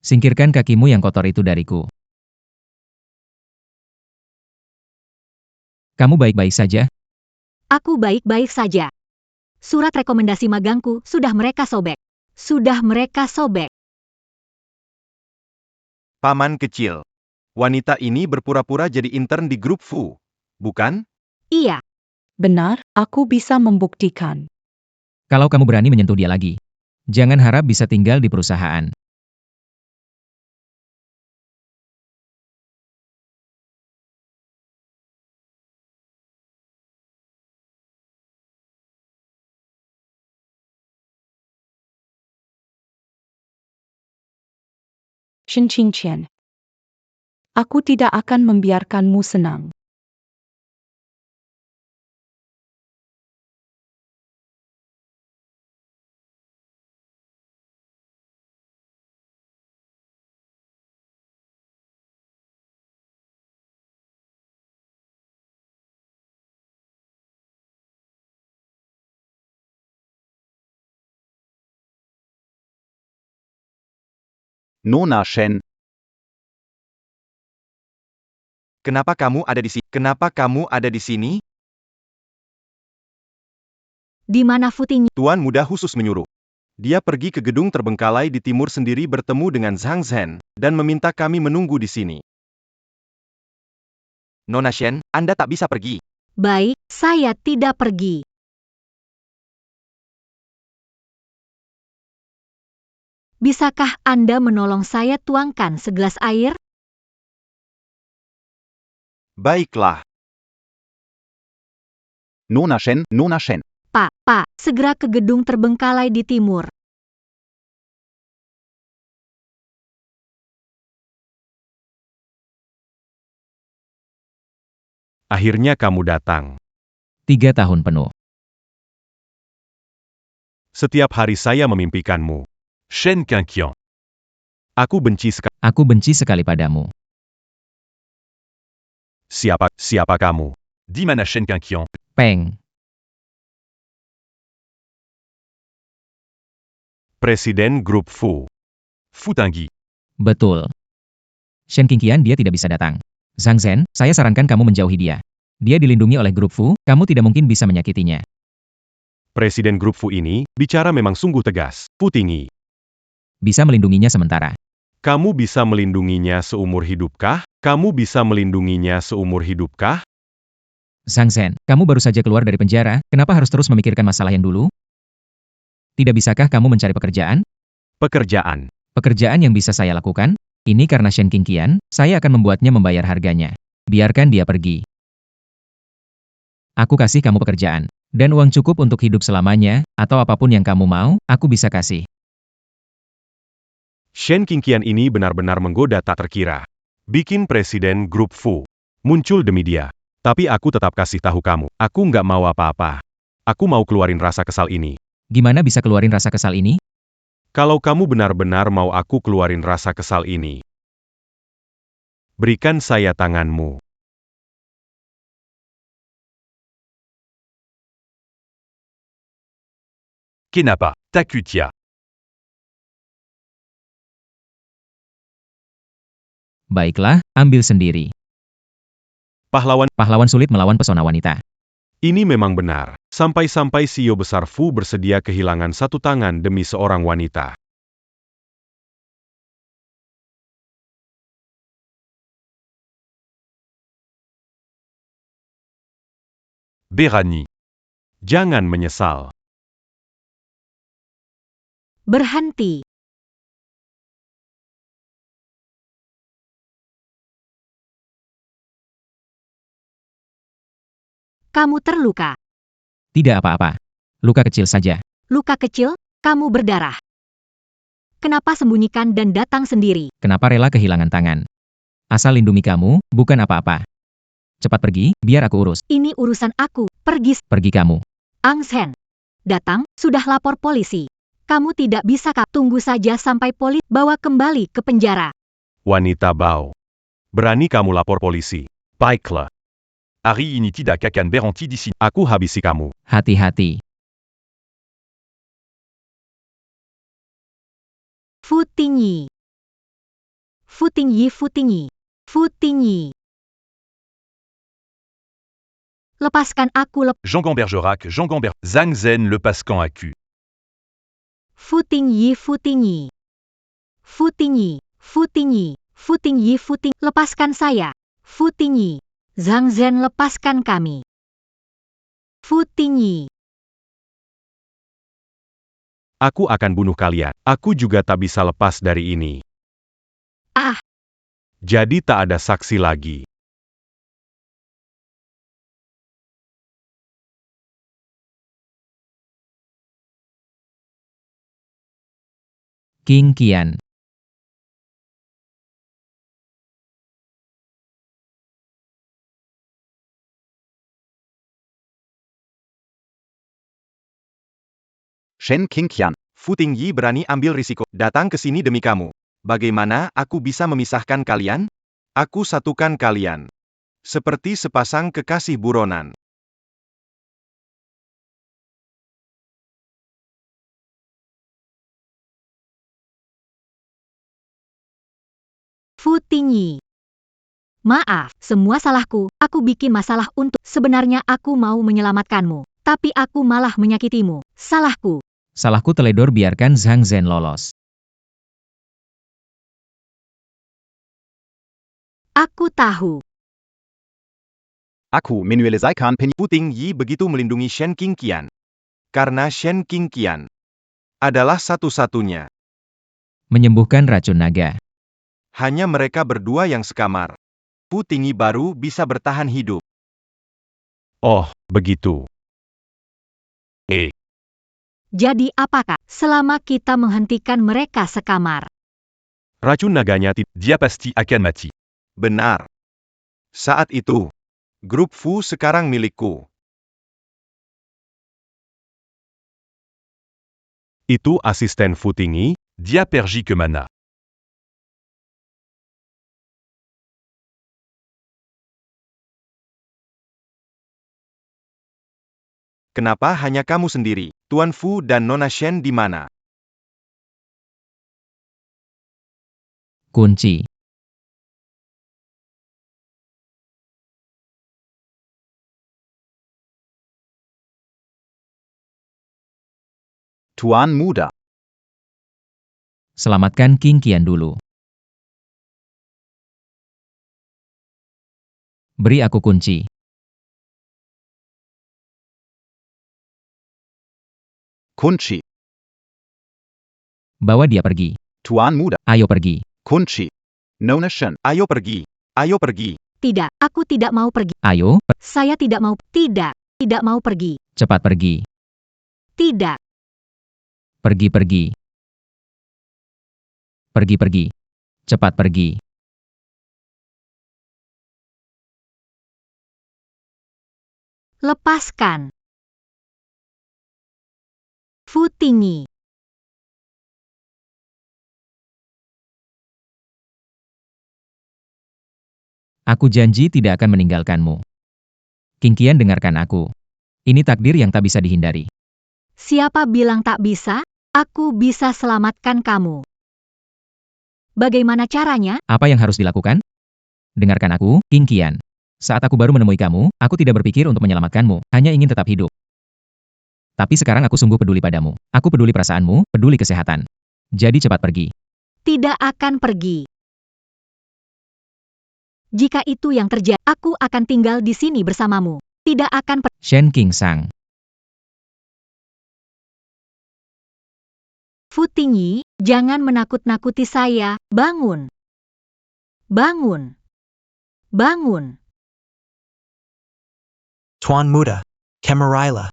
Singkirkan kakimu yang kotor itu dariku. Kamu baik-baik saja?
Aku baik-baik saja. Surat rekomendasi magangku sudah mereka sobek. Sudah mereka sobek.
Paman kecil. Wanita ini berpura-pura jadi intern di grup Fu. Bukan?
Iya.
benar, aku bisa membuktikan.
Kalau kamu berani menyentuh dia lagi, Jangan harap bisa tinggal di perusahaan.
Shen Qingqian. Aku tidak akan membiarkanmu senang.
Nona Shen,
Kenapa kamu ada di sini? Kenapa kamu ada di sini?
Di mana Fu Tingyi?
Tuan Muda khusus menyuruh. Dia pergi ke gedung terbengkalai di timur sendiri bertemu dengan Zhang Zhen, dan meminta kami menunggu di sini. Nona Shen, Anda tak bisa pergi.
Baik, saya tidak pergi. Bisakah Anda menolong saya tuangkan segelas air?
Baiklah.
Nona Shen, Nona Shen.
Pak, segera ke gedung terbengkalai di timur.
Akhirnya kamu datang.
3 tahun penuh.
Setiap hari saya memimpikanmu. Shen Qingqian. Aku benci sekali.
Aku benci sekali padamu.
Siapa kamu? Di mana Shen Qingqian?
Peng.
Presiden Grup Fu. Fu Tangyi.
Betul. Shen Qingqian dia tidak bisa datang. Zhang Zhen, saya sarankan kamu menjauhi dia. Dia dilindungi oleh grup Fu, kamu tidak mungkin bisa menyakitinya.
Presiden Grup Fu ini, bicara memang sungguh tegas. Fu Tingyi.
Bisa melindunginya sementara.
Kamu bisa melindunginya seumur hidupkah? Kamu bisa melindunginya seumur hidupkah?
Zhang Zhen, kamu baru saja keluar dari penjara, kenapa harus terus memikirkan masalah yang dulu? Tidak bisakah kamu mencari pekerjaan?
Pekerjaan.
Pekerjaan yang bisa saya lakukan? Ini karena Shen Qingqian, saya akan membuatnya membayar harganya. Biarkan dia pergi. Aku kasih kamu pekerjaan. Dan uang cukup untuk hidup selamanya, atau apapun yang kamu mau, aku bisa kasih.
Shen Qingqian ini benar-benar menggoda tak terkira. Bikin Presiden Grup Fu muncul demi dia. Tapi aku tetap kasih tahu kamu, aku nggak mau apa-apa. Aku mau keluarin rasa kesal ini.
Gimana bisa keluarin rasa kesal ini?
Kalau kamu benar-benar mau aku keluarin rasa kesal ini, berikan saya tanganmu. Kenapa? Takut ya?
Baiklah, ambil sendiri. Pahlawan sulit melawan pesona wanita.
Ini memang benar. Sampai-sampai CEO besar Fu bersedia kehilangan satu tangan demi seorang wanita. Berani. Jangan menyesal.
Berhenti. Kamu terluka.
Tidak apa-apa. Luka kecil saja.
Luka kecil, kamu berdarah. Kenapa sembunyikan dan datang sendiri?
Kenapa rela kehilangan tangan? Asal lindungi kamu, bukan apa-apa. Cepat pergi, biar aku urus.
Ini urusan aku, pergi.
Pergi kamu.
Ang Shen. Datang, sudah lapor polisi. Kamu tidak bisa tunggu saja sampai polisi bawa kembali ke penjara.
Wanita Bao. Berani kamu lapor polisi. Baiklah. Hari ini tidak akan berhenti di sini. Aku habisi kamu.
Hati-hati.
Fu Tingyi. Fu Tingyi, Fu Tingyi. Fu Tingyi. Lepaskan aku,
Jean Bergerac, Zhang Zhen lepaskan aku.
Fu Tingyi, Fu Tingyi. Fu Tingyi, Fu Tingyi, Fu Tingyi, Fu Tingyi. Lepaskan saya. Fu Tingyi. Zhang Zhen, lepaskan kami. Fu Tingyi.
Aku akan bunuh kalian. Aku juga tak bisa lepas dari ini.
Ah,
Jadi tak ada saksi lagi.
King Qian.
Shen Qingqian.
Fu Tingyi berani ambil risiko datang ke sini demi kamu. Bagaimana aku bisa memisahkan kalian? Aku satukan kalian. Seperti sepasang kekasih buronan.
Fu Tingyi. Maaf, semua salahku. Aku bikin masalah untuk... Sebenarnya aku mau menyelamatkanmu, tapi aku malah menyakitimu. Salahku.
Salahku teledor biarkan Zhang Zhen lolos.
Aku tahu.
Aku menyelesaikan
Fu Tingyi begitu melindungi Shen Qingqian. Karena Shen Qingqian adalah satu-satunya.
Menyembuhkan racun naga.
Hanya mereka berdua yang sekamar. Fu Tingyi baru bisa bertahan hidup. Oh, begitu.
Jadi apakah selama kita menghentikan mereka sekamar?
Racun naganya dia pasti akan mati. Benar. Saat itu, grup Fu sekarang milikku. Itu asisten Fu Tingyi, dia pergi kemana? Kenapa hanya kamu sendiri? Tuan Fu dan Nona Shen di mana?
Kunci.
Tuan Muda.
Selamatkan King Qian dulu. Beri aku kunci.
Kunci.
Bawa dia pergi.
Tuan Muda.
Ayo pergi.
Kunci. Nona Shen.
Ayo pergi. Ayo pergi.
Tidak, aku tidak mau pergi.
Ayo,
Saya tidak mau. Tidak, tidak mau pergi.
cepat pergi.
Tidak.
Pergi-pergi. Pergi-pergi. Cepat pergi.
Lepaskan. Fu Tingyi.
Aku janji tidak akan meninggalkanmu. King Qian, dengarkan aku. Ini takdir yang tak bisa dihindari.
Siapa bilang tak bisa? Aku bisa selamatkan kamu. Bagaimana caranya?
Apa yang harus dilakukan? Dengarkan aku, King Qian. Saat aku baru menemui kamu, aku tidak berpikir untuk menyelamatkanmu, hanya ingin tetap hidup. Tapi sekarang aku sungguh peduli padamu. Aku peduli perasaanmu, peduli kesehatan. Jadi cepat pergi.
Tidak akan pergi. Jika itu yang terjadi, aku akan tinggal di sini bersamamu. Tidak akan pergi.
Shen Qingsang.
Fu Tingyi, jangan menakut-nakuti saya. Bangun. Bangun. Bangun.
Tuan Muda. Camarilla.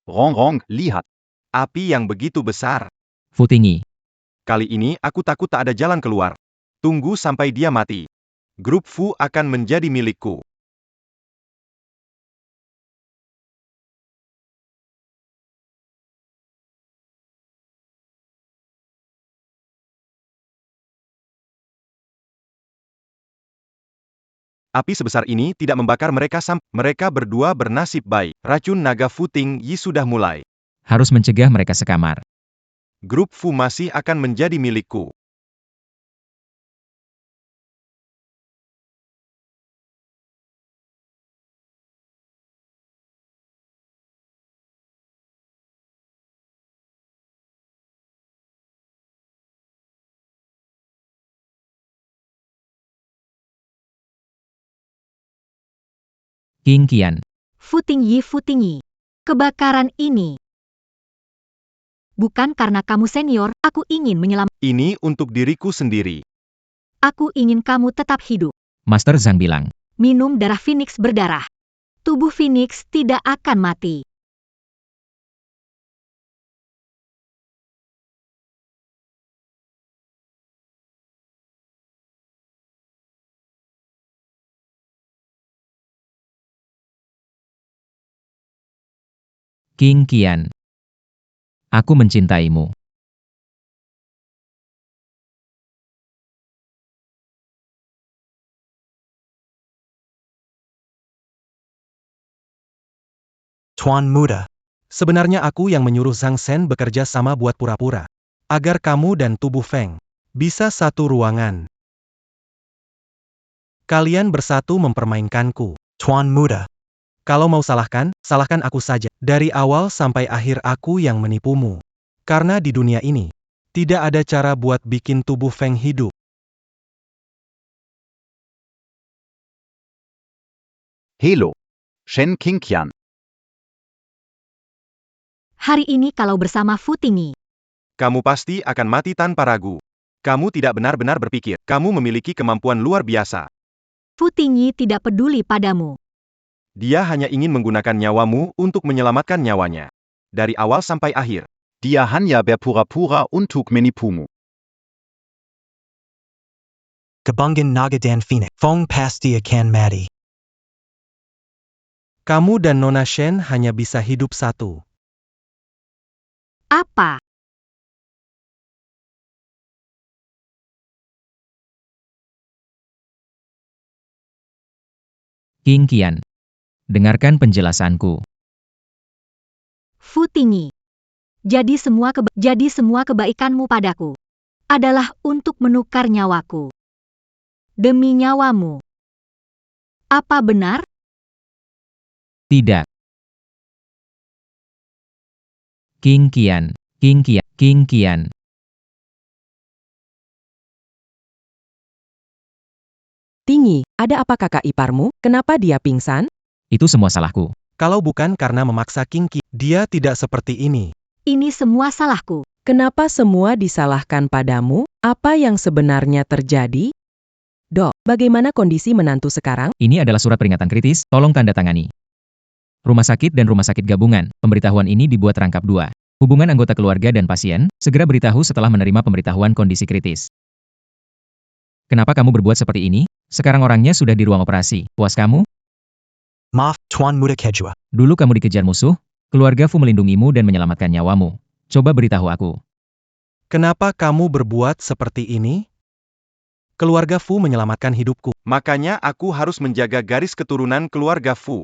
Rong Rong, lihat.
Api yang begitu besar.
Fu Tingyi.
Kali ini aku takut tak ada jalan keluar. Tunggu sampai dia mati. Grup Fu akan menjadi milikku. Api sebesar ini tidak membakar mereka mereka berdua bernasib baik. Racun naga Fu Tingyi sudah mulai.
Harus mencegah mereka sekamar.
Grup Fu masih akan menjadi milikku.
King Qian.
Fu Tingyi. Kebakaran ini. Bukan karena kamu senior, aku ingin menyelamatkan.
Ini untuk diriku sendiri.
Aku ingin kamu tetap hidup.
Master Zhang bilang.
Minum darah Phoenix berdarah. Tubuh Phoenix tidak akan mati.
King Qian. Aku mencintaimu.
Tuan Muda.
Sebenarnya aku yang menyuruh Zhang Sen bekerja sama buat pura-pura. Agar kamu dan tubuh Feng bisa satu ruangan. Kalian bersatu mempermainkanku.
Tuan Muda.
Kalau mau salahkan, salahkan aku saja. Dari awal sampai akhir aku yang menipumu. Karena di dunia ini, tidak ada cara buat bikin tubuh Feng hidup.
Helo. Shen King Qian.
Hari ini kalau bersama Fu Tingyi,
Kamu pasti akan mati tanpa ragu. Kamu tidak benar-benar berpikir. Kamu memiliki kemampuan luar biasa.
Fu Tingyi tidak peduli padamu.
Dia hanya ingin menggunakan nyawamu untuk menyelamatkan nyawanya. Dari awal sampai akhir.
Dia hanya berpura-pura untuk menipumu.
Gebungen Naga dan Phoenix. Fong pasti akan mati.
Kamu dan Nona Shen hanya bisa hidup satu.
Apa?
King Qian. Dengarkan penjelasanku.
Fu Tingyi. Jadi semua kebaikanmu padaku adalah untuk menukar nyawaku. Demi nyawamu. Apa benar?
Tidak. King Qian. King Qian.
Tingyi, ada apa kakak iparmu? Kenapa dia pingsan?
Itu semua salahku.
Kalau bukan karena memaksa King Qi, dia tidak seperti ini.
Ini semua salahku.
Kenapa semua disalahkan padamu? Apa yang sebenarnya terjadi? Dok, bagaimana kondisi menantu sekarang?
Ini adalah surat peringatan kritis, tolong tanda tangani. Rumah sakit dan rumah sakit gabungan, pemberitahuan ini dibuat rangkap 2. Hubungan anggota keluarga dan pasien, segera beritahu setelah menerima pemberitahuan kondisi kritis. Kenapa kamu berbuat seperti ini? Sekarang orangnya sudah di ruang operasi. Puas kamu?
Maaf, Tuan Muda Kejua.
Dulu kamu dikejar musuh, keluarga Fu melindungimu dan menyelamatkan nyawamu. Coba beritahu aku.
Kenapa kamu berbuat seperti ini? Keluarga Fu menyelamatkan hidupku.
Makanya aku harus menjaga garis keturunan keluarga Fu.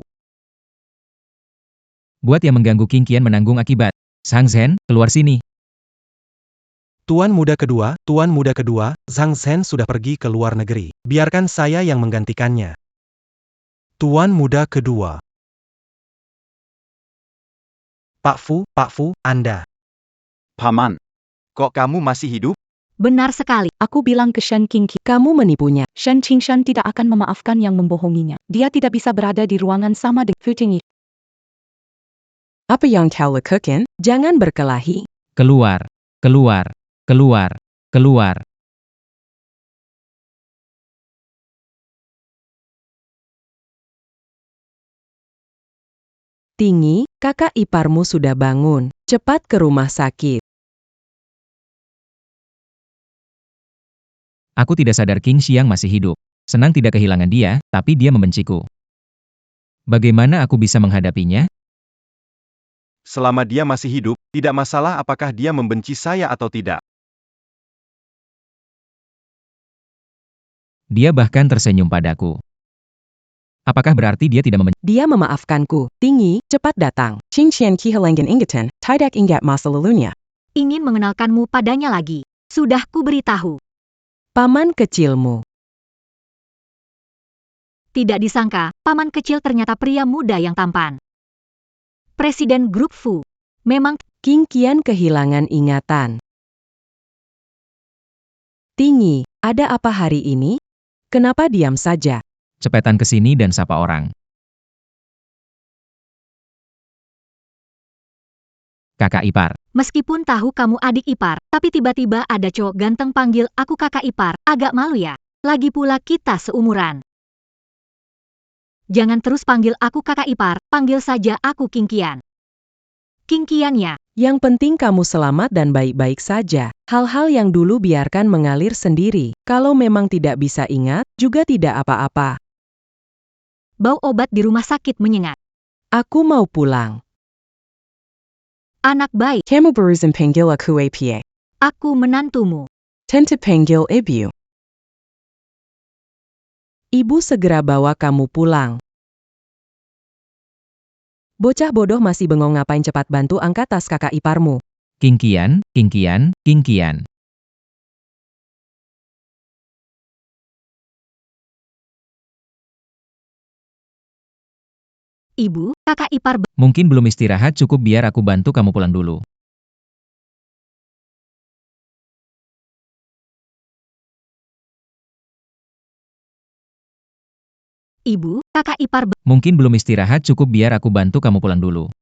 Buat yang mengganggu King Qian menanggung akibat. Zhang Zhen, keluar sini.
Tuan muda kedua, Zhang Sen sudah pergi ke luar negeri. Biarkan saya yang menggantikannya. Tuan muda kedua. Pak Fu, Anda.
Paman.
Kok kamu masih hidup?
Benar sekali.
Aku bilang ke Shen King Qi,
Kamu menipunya.
Shen Qingshan tidak akan memaafkan yang membohonginya. Dia tidak bisa berada di ruangan sama dengan Fu Tingyi.
Apa yang kau lakukan? Jangan berkelahi.
Keluar.
Tingyi, kakak iparmu sudah bangun. Cepat ke rumah sakit.
Aku tidak sadar King Xiang masih hidup. Senang tidak kehilangan dia, tapi dia membenciku. Bagaimana aku bisa menghadapinya?
Selama dia masih hidup, tidak masalah apakah dia membenci saya atau tidak.
Dia bahkan tersenyum padaku. Apakah berarti dia tidak membenci?
Dia memaafkanku. Tingyi, cepat datang. Qingxian kehilangan ingatan, tidak ingat masa lalunya.
Ingin mengenalkanmu padanya lagi. Sudah ku beritahu.
Paman kecilmu.
Tidak disangka, paman kecil ternyata pria muda yang tampan. Presiden grup Fu. Memang
King Qian kehilangan ingatan. Tingyi, ada apa hari ini? Kenapa diam saja?
Cepetan ke sini dan sapa orang. kakak ipar.
Meskipun tahu kamu adik ipar, tapi tiba-tiba ada cowok ganteng panggil aku kakak ipar, agak malu ya. Lagi pula kita seumuran. Jangan terus panggil aku kakak ipar, panggil saja aku Kingkian. Kingkiannya.
Yang penting kamu selamat dan baik-baik saja. Hal-hal yang dulu biarkan mengalir sendiri. Kalau memang tidak bisa ingat, juga tidak apa-apa.
Bau obat di rumah sakit menyengat.
Aku mau pulang.
Anak baik,
Kamu barusan panggil aku apa?
aku menantumu.
Tentu panggil ibu. Ibu segera bawa kamu pulang. Bocah bodoh masih bengong, ngapain, cepat bantu angkat tas kakak iparmu.
Kingkian, Kingkian, Kingkian.
Ibu, kakak ipar
Mungkin belum istirahat cukup, biar aku bantu kamu pulang dulu.
Ibu, kakak ipar
Mungkin belum istirahat cukup, biar aku bantu kamu pulang dulu.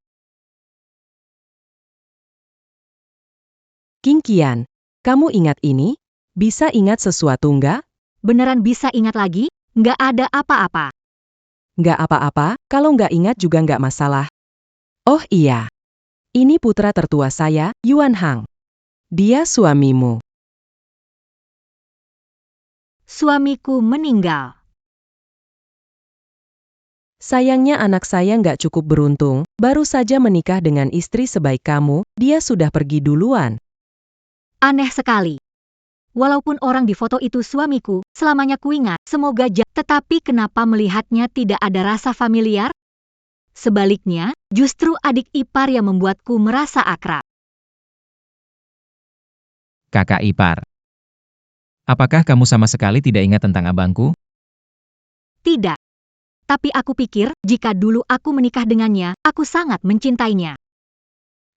Kingkian, kamu ingat ini? Bisa ingat sesuatu nggak?
beneran bisa ingat lagi? Nggak ada apa-apa.
Nggak apa-apa, kalau nggak ingat juga nggak masalah. Oh iya. Ini putra tertua saya, Yuan Hang. Dia suamimu.
Suamiku meninggal.
Sayangnya anak saya nggak cukup beruntung, baru saja menikah dengan istri sebaik kamu, dia sudah pergi duluan.
Aneh sekali. Walaupun orang di foto itu suamiku, selamanya kuingat, semoga tetapi kenapa melihatnya tidak ada rasa familiar? Sebaliknya, justru adik ipar yang membuatku merasa akrab.
Kakak ipar. Apakah kamu sama sekali tidak ingat tentang abangku?
Tidak. Tapi aku pikir, jika dulu aku menikah dengannya, aku sangat mencintainya.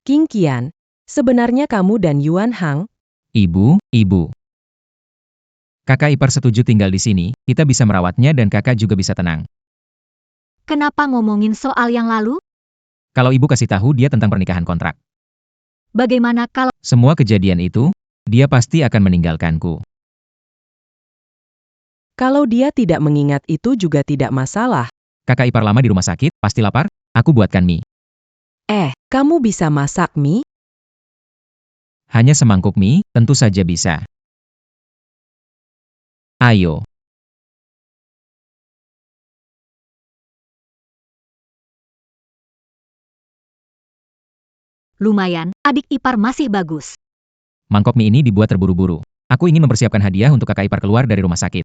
Kingkian, sebenarnya kamu dan Yuan Hang,
Ibu. Kakak ipar setuju tinggal di sini, kita bisa merawatnya dan kakak juga bisa tenang.
Kenapa ngomongin soal yang lalu?
Kalau ibu kasih tahu dia tentang pernikahan kontrak.
Bagaimana kalau
Semua kejadian itu, dia pasti akan meninggalkanku.
kalau dia tidak mengingat itu juga tidak masalah.
Kakak ipar lama di rumah sakit, pasti lapar? Aku buatkan mie.
Kamu bisa masak mie?
Hanya semangkuk mie, tentu saja bisa. Ayo.
lumayan, adik ipar masih bagus.
Mangkok mie ini dibuat terburu-buru. Aku ingin mempersiapkan hadiah untuk kakak ipar keluar dari rumah sakit.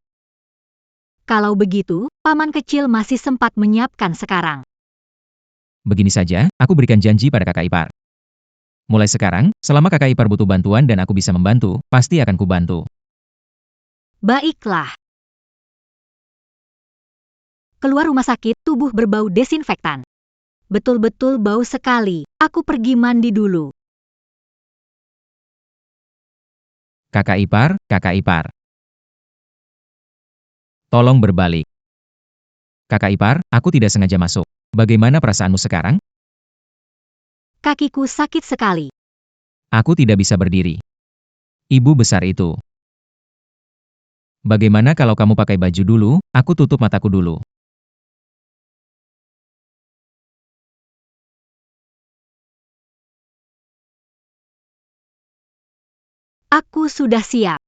Kalau begitu, paman kecil masih sempat menyiapkan sekarang.
Begini saja, aku berikan janji pada kakak ipar. Mulai sekarang, selama kakak ipar butuh bantuan dan aku bisa membantu, pasti akan kubantu.
Baiklah. Keluar rumah sakit, tubuh berbau desinfektan. Betul-betul bau sekali. Aku pergi mandi dulu.
Kakak ipar. Tolong berbalik. Kakak ipar, aku tidak sengaja masuk. Bagaimana perasaanmu sekarang?
Kakiku sakit sekali.
Aku tidak bisa berdiri. Ibu besar itu. Bagaimana kalau kamu pakai baju dulu, aku tutup mataku dulu.
Aku sudah siap.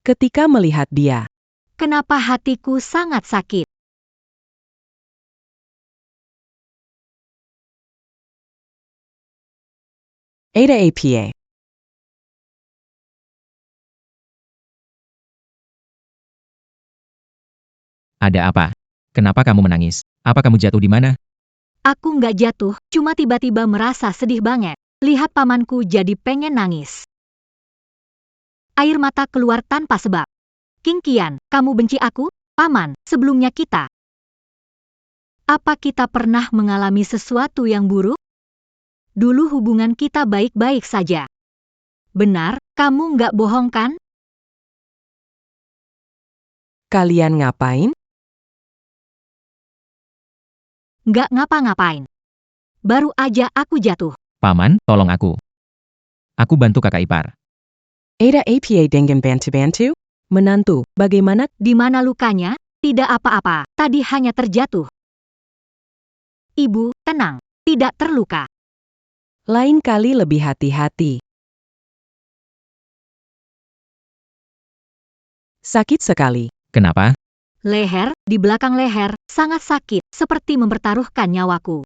Ketika melihat dia,
Kenapa hatiku sangat sakit?
Ada apa?
Ada apa? Kenapa kamu menangis? Apa kamu jatuh di mana?
Aku nggak jatuh, cuma tiba-tiba merasa sedih banget. Lihat pamanku jadi pengen nangis. Air mata keluar tanpa sebab. Kingkian, kamu benci aku? Paman, sebelumnya kita. Apa kita pernah mengalami sesuatu yang buruk? Dulu hubungan kita baik-baik saja. Benar, kamu nggak bohong kan?
Kalian ngapain?
Nggak ngapa-ngapain. Baru aja aku jatuh.
Paman, tolong aku. Aku bantu kakak ipar.
Ada apa dengan bantu-bantu? Menantu, bagaimana?
Di mana lukanya? Tidak apa-apa, tadi hanya terjatuh. Ibu, tenang, tidak terluka.
Lain kali lebih hati-hati. Sakit sekali.
Kenapa?
Leher, di belakang leher, sangat sakit, seperti mempertaruhkan nyawaku.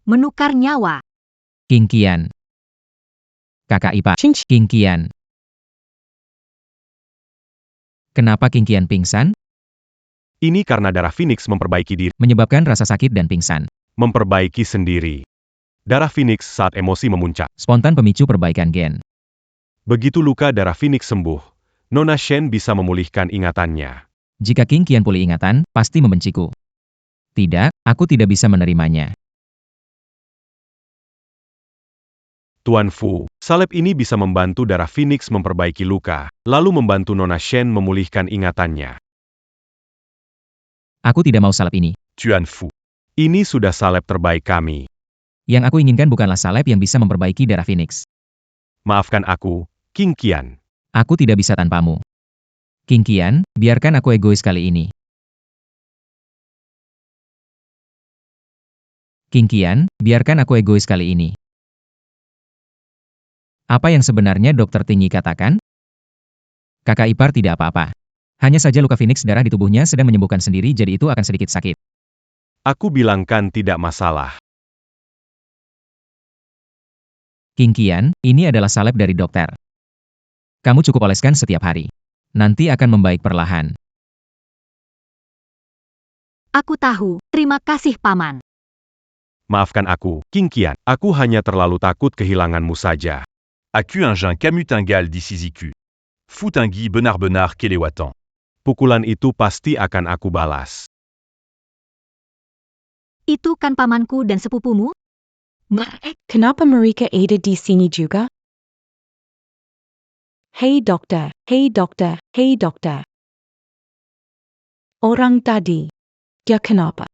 Menukar nyawa.
Kingkian. Kakak ipar.
Cing cing.
Kingkian. Kenapa Kingkian pingsan?
Ini karena darah Phoenix memperbaiki diri,
Menyebabkan rasa sakit dan pingsan.
memperbaiki sendiri. Darah Phoenix saat emosi memuncak.
Spontan pemicu perbaikan gen.
Begitu luka darah Phoenix sembuh, Nona Shen bisa memulihkan ingatannya.
Jika Kingkian pulih ingatan, pasti membenciku. Tidak, aku tidak bisa menerimanya.
Tuan Fu, salep ini bisa membantu darah Phoenix memperbaiki luka, lalu membantu Nona Shen memulihkan ingatannya.
Aku tidak mau salep ini.
Tuan Fu, ini sudah salep terbaik kami.
Yang aku inginkan bukanlah salep yang bisa memperbaiki darah Phoenix.
Maafkan aku, King Qian.
Aku tidak bisa tanpamu. Kingkian, biarkan aku egois kali ini. Kingkian, biarkan aku egois kali ini. Apa yang sebenarnya Dokter Tinggi katakan? Kakak ipar tidak apa-apa. Hanya saja luka Phoenix darah di tubuhnya sedang menyembuhkan sendiri, jadi itu akan sedikit sakit.
Aku bilangkan tidak masalah.
Kingkian, ini adalah salep dari dokter. Kamu cukup oleskan setiap hari. Nanti akan membaik perlahan.
Aku tahu, terima kasih Paman.
Maafkan aku, King Qian. Aku hanya terlalu takut kehilanganmu saja.
Acu-un-jin Camutingal disiziku. Foutingui Benard-Benard Kelewatan.
Pukulan itu pasti akan aku balas.
Itu kan pamanku dan sepupumu?
Kenapa mereka ada di sini juga? Hei dokter, hei dokter, hei dokter. Orang tadi, dia kenapa?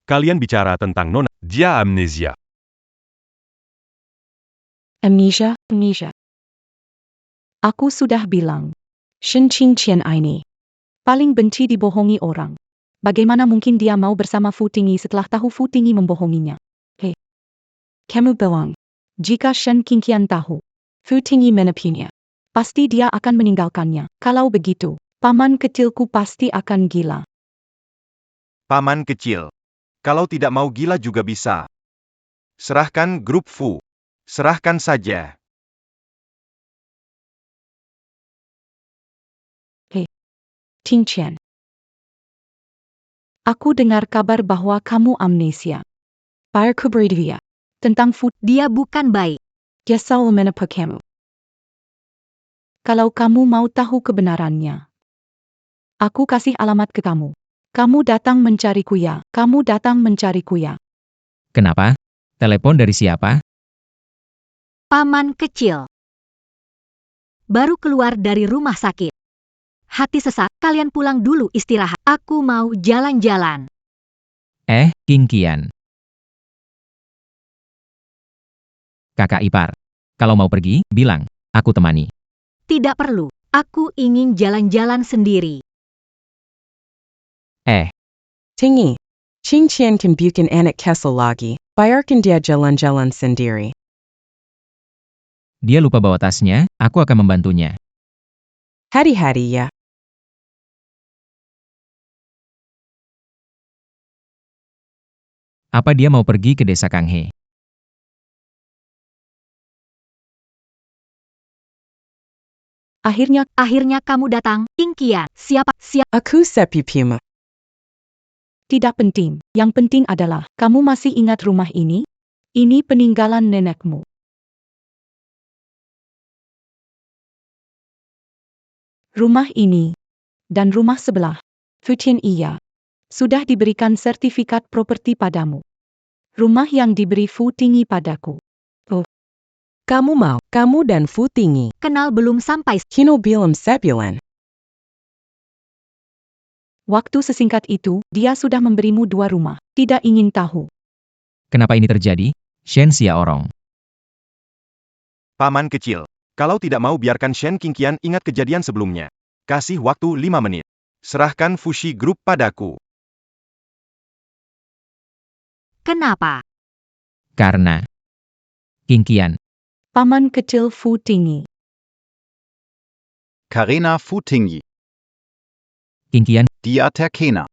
Kalian bicara tentang Nona.
Dia amnesia.
Amnesia, amnesia. Aku sudah bilang, Shen Qingqian ini paling benci dibohongi orang. Bagaimana mungkin dia mau bersama Fu Tinggi setelah tahu Fu Tinggi membohonginya? Hei, kamu bilang, jika Shen Qingqian tahu Fu Tinggi menipunya, pasti dia akan meninggalkannya. Kalau begitu, paman kecilku pasti akan gila.
Paman kecil. Kalau tidak mau gila juga bisa. Serahkan grup Fu. Serahkan saja.
Qingqian. Aku dengar kabar bahwa kamu amnesia. Biarku berdua tentang Fu.
Dia bukan baik.
Dia selalu menipu kamu. Kalau kamu mau tahu kebenarannya, aku kasih alamat ke kamu. Kamu datang mencariku ya. Kamu datang mencariku ya.
Kenapa? Telepon dari siapa?
Paman kecil. Baru keluar dari rumah sakit. Hati sesak, kalian pulang dulu istirahat. Aku mau jalan-jalan.
Kingkian. Kakak ipar. Kalau mau pergi, bilang. Aku temani.
Tidak perlu. Aku ingin jalan-jalan sendiri.
Tinggi. Qingqian kan bukan anak kesel lagi. Biarkan dia jalan-jalan sendiri.
Dia lupa bawa tasnya, aku akan membantunya.
Hati-hati ya.
Apa dia mau pergi ke desa Kanghe?
Akhirnya kamu datang, Kingkian. Siapa?
Aku sepupumu.
Tidak penting. Yang penting adalah, kamu masih ingat rumah ini? Ini peninggalan nenekmu. Rumah ini dan rumah sebelah, Futian iya, sudah diberikan sertifikat properti padamu. Rumah yang diberi Fu Tinggi padaku.
Kamu dan Fu Tinggi.
Kenal belum sampai.
Kino bilam sebulan.
Waktu sesingkat itu, dia sudah memberimu 2 rumah. Tidak ingin tahu.
Kenapa ini terjadi? Shen Xiaorong.
Paman kecil. Kalau tidak mau biarkan Shen Qingqian ingat kejadian sebelumnya. Kasih waktu 5 menit. Serahkan Fushi Group padaku.
Kenapa?
Karena Qingqian.
Paman kecil Fu Tingyi.
Karena Fu Tingyi.
Qingqian.
Dia terkena.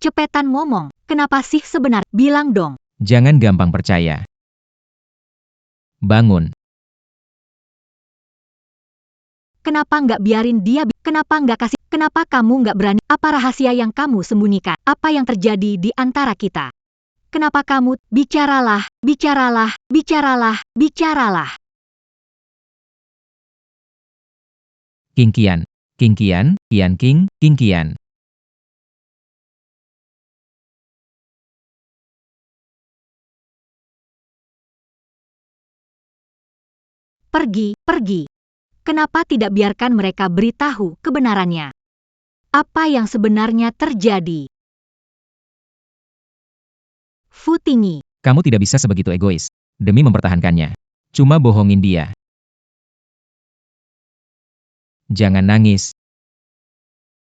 Cepetan ngomong, kenapa sih sebenarnya? Bilang dong.
Jangan gampang percaya. Bangun.
Kenapa nggak biarin dia? Kenapa nggak kasih? Kenapa kamu nggak berani? Apa rahasia yang kamu sembunyikan? Apa yang terjadi di antara kita? Kenapa kamu? Bicaralah, bicaralah, bicaralah, bicaralah.
Qingqian. Qingqian, Qingqian.
Pergi, pergi. Kenapa tidak biarkan mereka beritahu kebenarannya? Apa yang sebenarnya terjadi? Fu Tingyi.
Kamu tidak bisa sebegitu egois. Demi mempertahankannya. Cuma bohongin dia. Jangan nangis.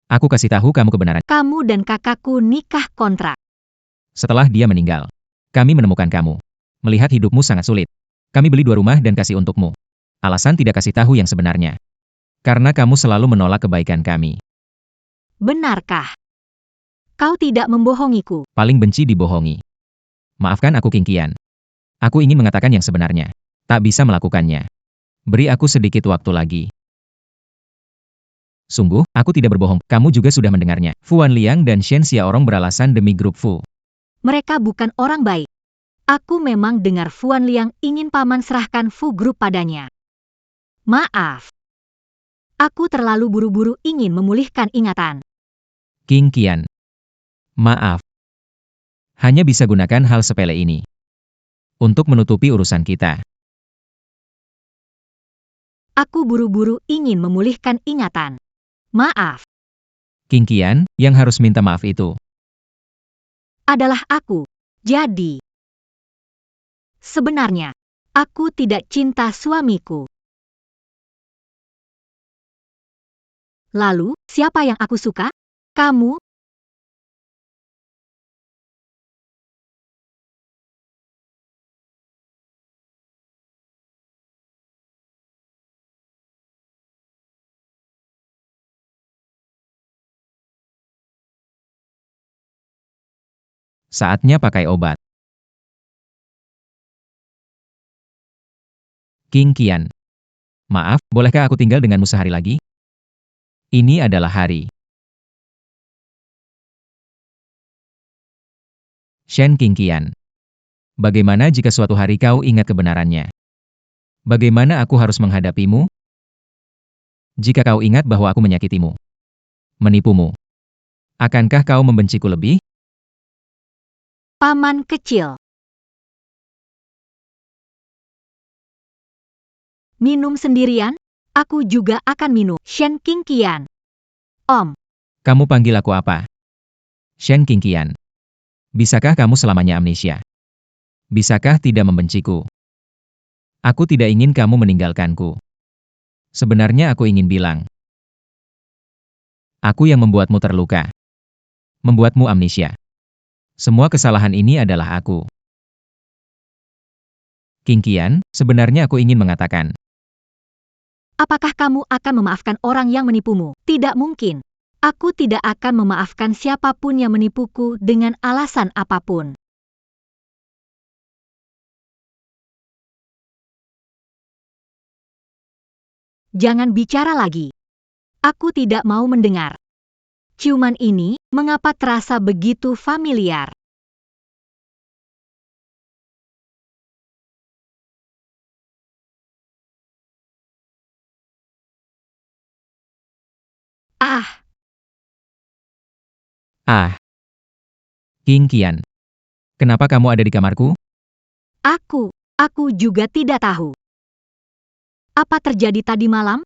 Aku kasih tahu kamu kebenaran.
Kamu dan kakakku nikah kontrak.
Setelah dia meninggal, kami menemukan kamu. Melihat hidupmu sangat sulit. Kami beli 2 rumah dan kasih untukmu. Alasan tidak kasih tahu yang sebenarnya. Karena kamu selalu menolak kebaikan kami.
Benarkah? Kau tidak membohongiku.
Paling benci dibohongi. Maafkan aku Qingqian. Aku ingin mengatakan yang sebenarnya. Tak bisa melakukannya. Beri aku sedikit waktu lagi. Sungguh, aku tidak berbohong. Kamu juga sudah mendengarnya. Fu Wanliang dan Shen Xiaorong beralasan demi grup Fu.
Mereka bukan orang baik. Aku memang dengar Fu Wanliang ingin paman serahkan Fu Group padanya. Maaf. Aku terlalu buru-buru ingin memulihkan ingatan.
Qingqian. Maaf. Hanya bisa gunakan hal sepele ini. Untuk menutupi urusan kita.
Aku buru-buru ingin memulihkan ingatan. Maaf.
Qingqian, yang harus minta maaf itu.
Adalah aku. Jadi. Sebenarnya, aku tidak cinta suamiku. Lalu, siapa yang aku suka? Kamu?
Saatnya pakai obat. Qingqian. Maaf, bolehkah aku tinggal denganmu sehari lagi? Ini adalah hari. Shen Qingqian. Bagaimana jika suatu hari kau ingat kebenarannya? Bagaimana aku harus menghadapimu? Jika kau ingat bahwa aku menyakitimu, menipumu, akankah kau membenciku lebih?
Paman kecil. Minum sendirian? Aku juga akan minum. Shen Qingqian. Om.
Kamu panggil aku apa? Shen Qingqian. Bisakah kamu selamanya amnesia? Bisakah tidak membenciku? Aku tidak ingin kamu meninggalkanku. Sebenarnya aku ingin bilang. Aku yang membuatmu terluka. Membuatmu amnesia. Semua kesalahan ini adalah aku. Qingqian, sebenarnya aku ingin mengatakan.
Apakah kamu akan memaafkan orang yang menipumu? Tidak mungkin. Aku tidak akan memaafkan siapapun yang menipuku dengan alasan apapun. Jangan bicara lagi. Aku tidak mau mendengar. Ciuman ini, mengapa terasa begitu familiar? Ah,
Qingqian. Kenapa kamu ada di kamarku?
aku juga tidak tahu. Apa terjadi tadi malam?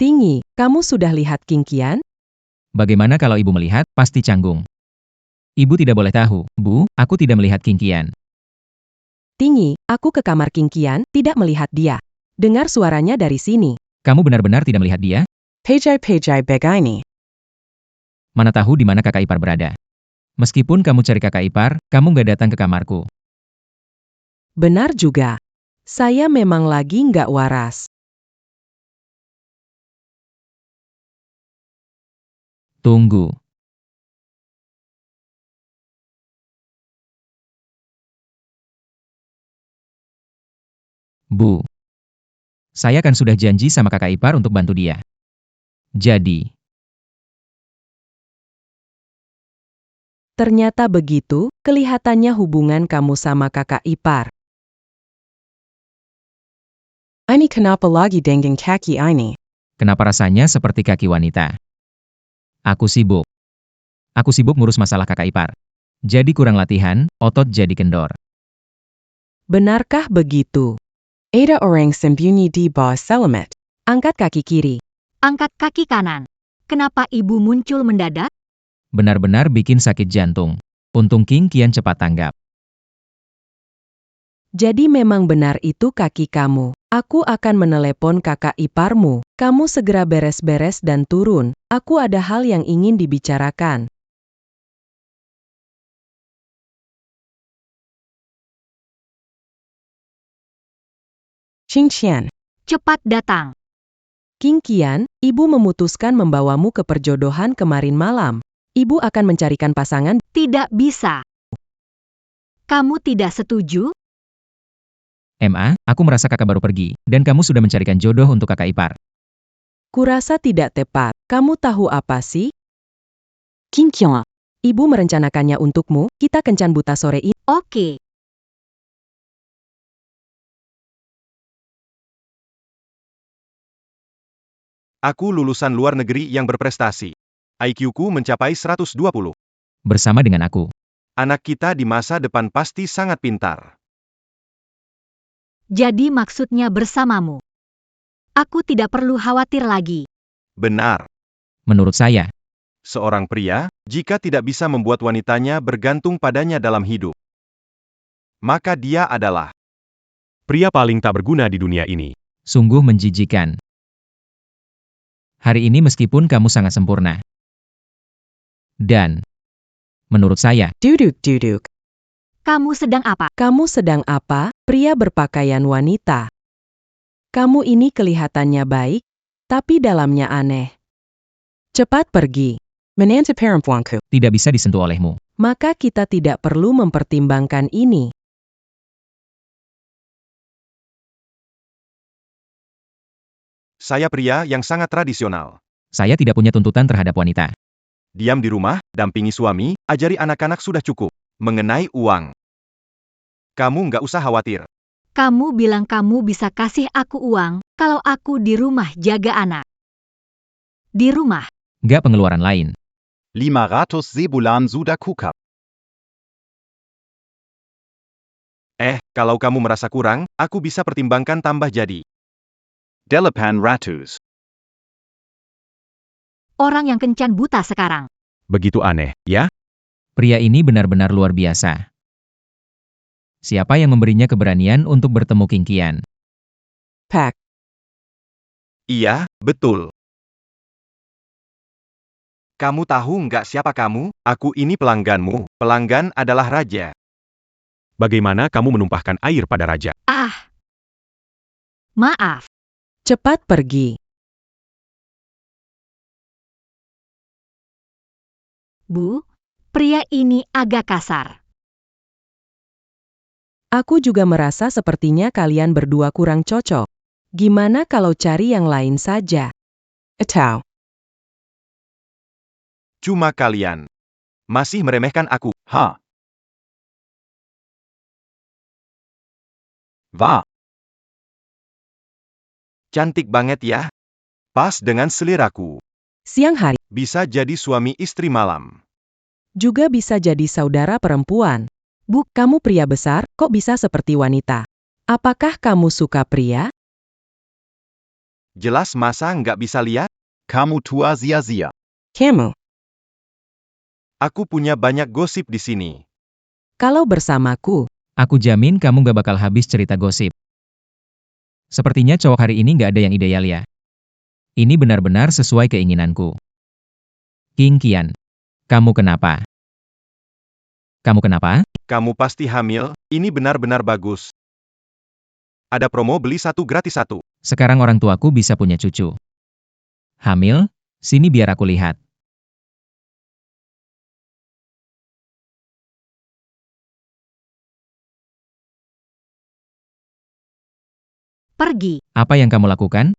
Tinggi, kamu sudah lihat King Qian?
Bagaimana kalau ibu melihat, pasti canggung. Ibu tidak boleh tahu, Bu, aku tidak melihat King Qian.
Tinggi, aku ke kamar King Qian, tidak melihat dia. Dengar suaranya dari sini.
Kamu benar-benar tidak melihat dia?
Pejai Begaini.
Mana tahu di mana kakak ipar berada. Meskipun kamu cari kakak ipar, kamu nggak datang ke kamarku.
Benar juga. Saya memang lagi nggak waras.
Tunggu. Bu. Saya kan sudah janji sama kakak ipar untuk bantu dia. Jadi,
Ternyata begitu, kelihatannya hubungan kamu sama kakak ipar. Ini kenapa lagi dengan kaki ini?
kenapa rasanya seperti kaki wanita? Aku sibuk. Aku sibuk ngurus masalah kakak ipar. Jadi kurang latihan, otot jadi kendor.
Benarkah begitu? Ada orang sembunyi di bawah selamat. Angkat kaki kiri.
Angkat kaki kanan. Kenapa ibu muncul mendadak?
Benar-benar bikin sakit jantung. Untung King Qian cepat tanggap.
Jadi memang benar itu kaki kamu. Aku akan menelepon kakak iparmu. Kamu segera beres-beres dan turun. Aku ada hal yang ingin dibicarakan. Qing Qian.
Cepat datang.
King Qian, ibu memutuskan membawamu ke perjodohan kemarin malam. Ibu akan mencarikan pasangan.
Tidak bisa. Kamu tidak setuju?
Aku merasa kakak baru pergi, dan kamu sudah mencarikan jodoh untuk kakak ipar.
Kurasa tidak tepat. Kamu tahu apa sih?
King Qian.
Ibu merencanakannya untukmu. Kita kencan buta sore ini.
Oke.
Aku lulusan luar negeri yang berprestasi. IQ-ku mencapai 120.
Bersama dengan aku.
Anak kita di masa depan pasti sangat pintar.
Jadi maksudnya bersamamu. Aku tidak perlu khawatir lagi.
Benar.
Menurut saya,
Seorang pria, jika tidak bisa membuat wanitanya bergantung padanya dalam hidup, maka dia adalah pria paling tak berguna di dunia ini.
sungguh menjijikan. Hari ini meskipun kamu sangat sempurna. Dan, menurut saya,
Duduk.
Kamu sedang apa?
Kamu sedang apa, pria berpakaian wanita? Kamu ini kelihatannya baik, tapi dalamnya aneh. Cepat pergi. Menantu perempuanku.
tidak bisa disentuh olehmu.
Maka kita tidak perlu mempertimbangkan ini.
Saya pria yang sangat tradisional.
Saya tidak punya tuntutan terhadap wanita.
Diam di rumah, dampingi suami, ajari anak-anak sudah cukup. Mengenai uang, kamu nggak usah khawatir.
Kamu bilang kamu bisa kasih aku uang kalau aku di rumah jaga anak. Di rumah.
Nggak pengeluaran lain.
500 sebulan sudah cukup.
Kalau kamu merasa kurang, aku bisa pertimbangkan tambah jadi
800.
Orang yang kencan buta sekarang.
begitu aneh, ya?
Pria ini benar-benar luar biasa. Siapa yang memberinya keberanian untuk bertemu King Qian?
Pak.
Iya, betul. Kamu tahu nggak siapa kamu? Aku ini pelangganmu. Pelanggan adalah raja. Bagaimana kamu menumpahkan air pada raja?
Ah. Maaf.
Cepat pergi.
Bu, pria ini agak kasar.
Aku juga merasa sepertinya kalian berdua kurang cocok. Gimana kalau cari yang lain saja? Atau,
Cuma kalian masih meremehkan aku.
Ha. Va.
Cantik banget ya. Pas dengan seleraku.
siang hari,
Bisa jadi suami istri malam.
juga bisa jadi saudara perempuan. Bu, kamu pria besar, kok bisa seperti wanita? Apakah kamu suka pria?
Jelas masa nggak bisa lihat?
Kamu tua sia-sia.
Kamu,
Aku punya banyak gosip di sini.
kalau bersamaku,
Aku jamin kamu gak bakal habis cerita gosip. Sepertinya cowok hari ini gak ada yang ideal ya. Ini benar-benar sesuai keinginanku. King Qian, kamu kenapa? Kamu kenapa?
Kamu pasti hamil, ini benar-benar bagus. Ada promo beli satu gratis satu.
Sekarang orang tuaku bisa punya cucu. Hamil? Sini biar aku lihat.
Pergi.
Apa yang kamu lakukan?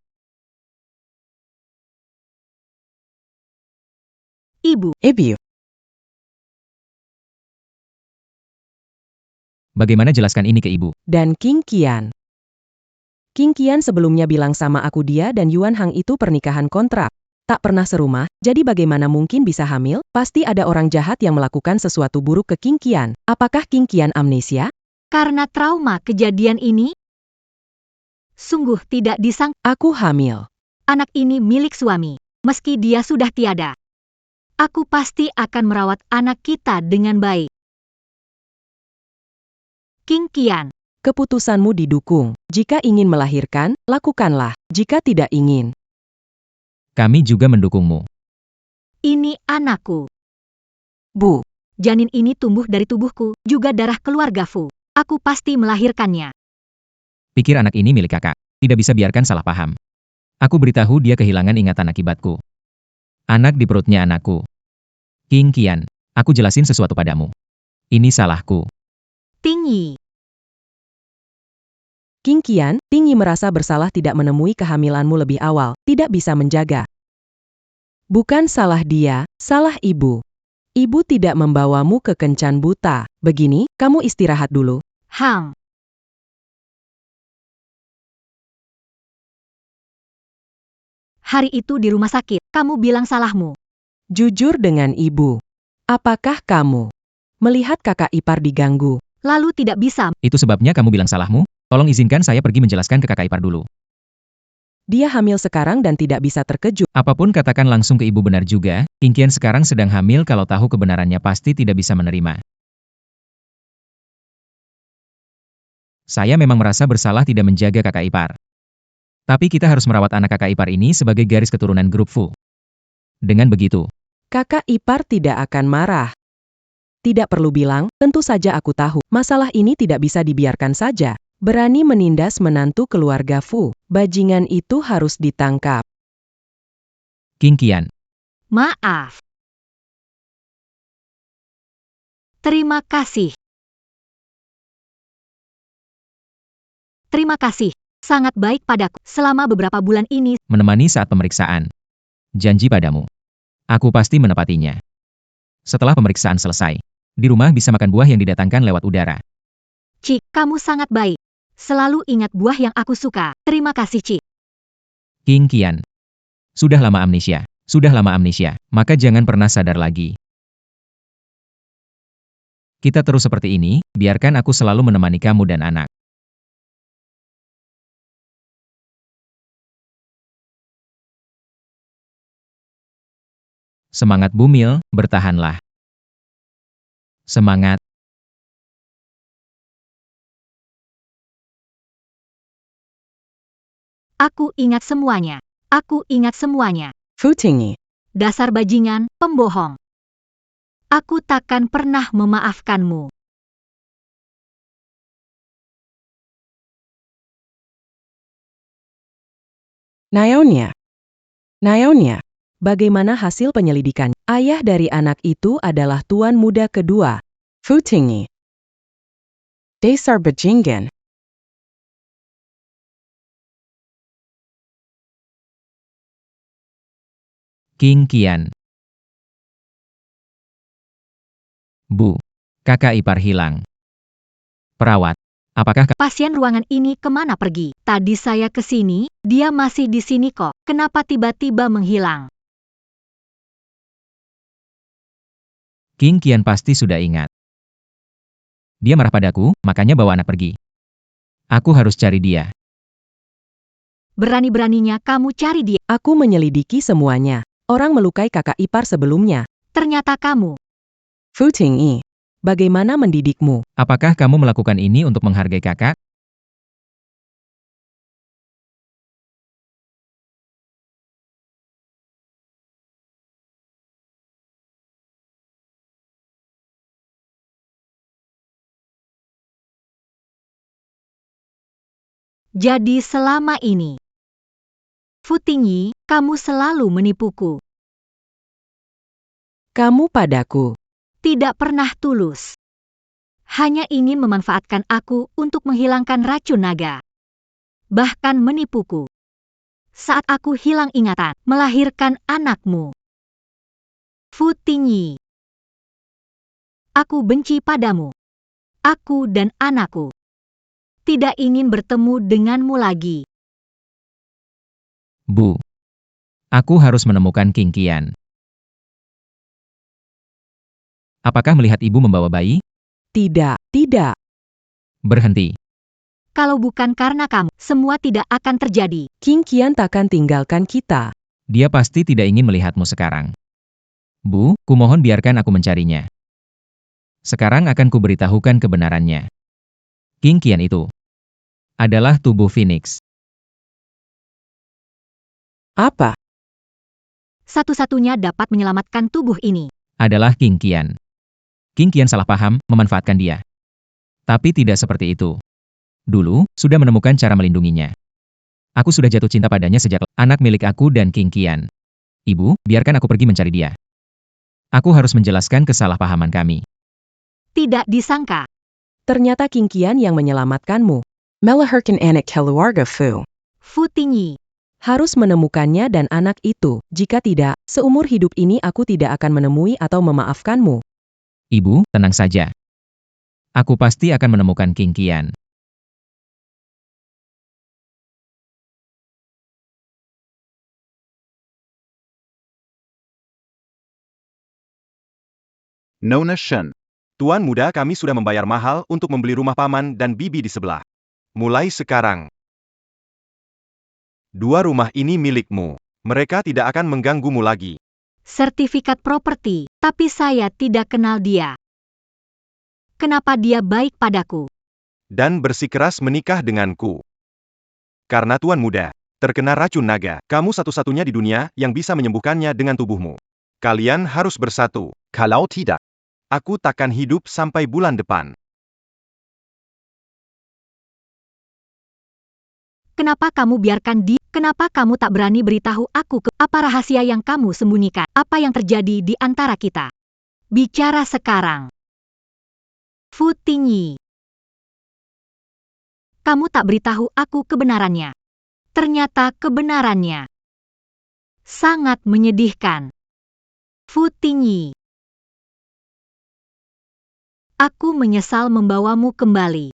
Ibu.
Ibu,
Bagaimana jelaskan ini ke ibu?
dan King Qian. King Qian sebelumnya bilang sama aku dia dan Yuan Hang itu pernikahan kontrak. Tak pernah serumah, jadi bagaimana mungkin bisa hamil? Pasti ada orang jahat yang melakukan sesuatu buruk ke King Qian. Apakah King Qian amnesia?
Karena trauma kejadian ini, sungguh tidak disangka
Aku hamil.
anak ini milik suami, meski dia sudah tiada. Aku pasti akan merawat anak kita dengan baik. King Qian.
Keputusanmu didukung. Jika ingin melahirkan, lakukanlah. Jika tidak ingin,
Kami juga mendukungmu.
Ini anakku.
Bu.
Janin ini tumbuh dari tubuhku, juga darah keluarga Fu. Aku pasti melahirkannya.
Pikir anak ini milik kakak. Tidak bisa biarkan salah paham. Aku beritahu dia kehilangan ingatan akibatku. Anak di perutnya anakku. King Qian, aku jelasin sesuatu padamu. Ini salahku.
Tinggi.
King Qian, Tinggi merasa bersalah tidak menemui kehamilanmu lebih awal, tidak bisa menjaga. Bukan salah dia, salah ibu. Ibu tidak membawamu ke kencan buta. Begini, kamu istirahat dulu.
Hang. Hari itu di rumah sakit, kamu bilang salahmu.
Jujur dengan ibu. Apakah kamu melihat kakak ipar diganggu?
Lalu tidak bisa.
Itu sebabnya kamu bilang salahmu? Tolong izinkan saya pergi menjelaskan ke kakak ipar dulu.
Dia hamil sekarang dan tidak bisa terkejut.
Apapun katakan langsung ke ibu benar juga, King Qian sekarang sedang hamil kalau tahu kebenarannya pasti tidak bisa menerima. Saya memang merasa bersalah tidak menjaga kakak ipar. Tapi kita harus merawat anak kakak ipar ini sebagai garis keturunan grup Fu. Dengan begitu,
Kakak ipar tidak akan marah. Tidak perlu bilang, tentu saja aku tahu. Masalah ini tidak bisa dibiarkan saja. Berani menindas menantu keluarga Fu. Bajingan itu harus ditangkap.
King Qian,
Maaf. Terima kasih. Terima kasih. Sangat baik padaku selama beberapa bulan ini.
menemani saat pemeriksaan. Janji padamu. Aku pasti menepatinya. Setelah pemeriksaan selesai, di rumah bisa makan buah yang didatangkan lewat udara.
Cik, kamu sangat baik. Selalu ingat buah yang aku suka. Terima kasih, Cik.
King Qian. Sudah lama amnesia. Sudah lama amnesia, maka jangan pernah sadar lagi. Kita terus seperti ini, biarkan aku selalu menemani kamu dan anak. Semangat Bumil, bertahanlah. Semangat.
Aku ingat semuanya. Aku ingat semuanya.
Fu Tingyi.
Dasar bajingan, pembohong. Aku takkan pernah memaafkanmu.
Naonya. Naonya. Bagaimana hasil penyelidikan? Ayah dari anak itu adalah tuan muda kedua. Fu Tingyi. Dasar bajingan.
King Qian. Bu, kakak ipar hilang. Perawat, apakah
Pasien ruangan ini kemana pergi? Tadi saya ke sini, dia masih di sini kok. Kenapa tiba-tiba menghilang?
King Qian pasti sudah ingat. Dia marah padaku, makanya bawa anak pergi. Aku harus cari dia.
Berani-beraninya kamu cari dia.
Aku menyelidiki semuanya. Orang melukai kakak ipar sebelumnya.
Ternyata kamu.
Fu Tingyi, bagaimana mendidikmu?
Apakah kamu melakukan ini untuk menghargai kakak?
Jadi selama ini, Fu Tingyi, kamu selalu menipuku.
Kamu padaku.
Tidak pernah tulus. Hanya ingin memanfaatkan aku untuk menghilangkan racun naga. Bahkan menipuku. Saat aku hilang ingatan, melahirkan anakmu. Fu Tingyi. Aku benci padamu. Aku dan anakku. Tidak ingin bertemu denganmu lagi.
Bu. Aku harus menemukan King Qian. Apakah melihat ibu membawa bayi?
Tidak, tidak.
Berhenti.
Kalau bukan karena kamu, semua tidak akan terjadi.
King Qian takkan tinggalkan kita.
Dia pasti tidak ingin melihatmu sekarang. Bu, kumohon biarkan aku mencarinya. Sekarang akan kuberitahukan kebenarannya. King Qian itu adalah tubuh Phoenix.
Apa?
Satu-satunya dapat menyelamatkan tubuh ini.
Adalah King Qian. King Qian salah paham, memanfaatkan dia. Tapi tidak seperti itu. Dulu, sudah menemukan cara melindunginya. Aku sudah jatuh cinta padanya sejak anak milik aku dan King Qian. Ibu, biarkan aku pergi mencari dia. Aku harus menjelaskan kesalahpahaman kami.
Tidak disangka.
Ternyata King Qian yang menyelamatkanmu. Melahirkan anak keluarga Fu.
Fu Tingyi.
Harus menemukannya dan anak itu. Jika tidak, seumur hidup ini aku tidak akan menemui atau memaafkanmu.
Ibu, tenang saja. Aku pasti akan menemukan King Qian.
Nona Shen.
Tuan muda, kami sudah membayar mahal untuk membeli rumah paman dan bibi di sebelah. Mulai sekarang, dua rumah ini milikmu. Mereka tidak akan mengganggumu lagi.
Sertifikat properti, tapi saya tidak kenal dia. Kenapa dia baik padaku?
Dan bersikeras menikah denganku. Karena tuan muda terkena racun naga, kamu satu-satunya di dunia yang bisa menyembuhkannya dengan tubuhmu. Kalian harus bersatu.
Kalau tidak,
Aku takkan hidup sampai bulan depan.
Kenapa kamu biarkan dia? Kenapa kamu tak berani beritahu aku apa rahasia yang kamu sembunyikan? Apa yang terjadi di antara kita? Bicara sekarang. Fu Tingyi. Kamu tak beritahu aku kebenarannya. Ternyata kebenarannya sangat menyedihkan. Fu Tingyi. Aku menyesal membawamu kembali.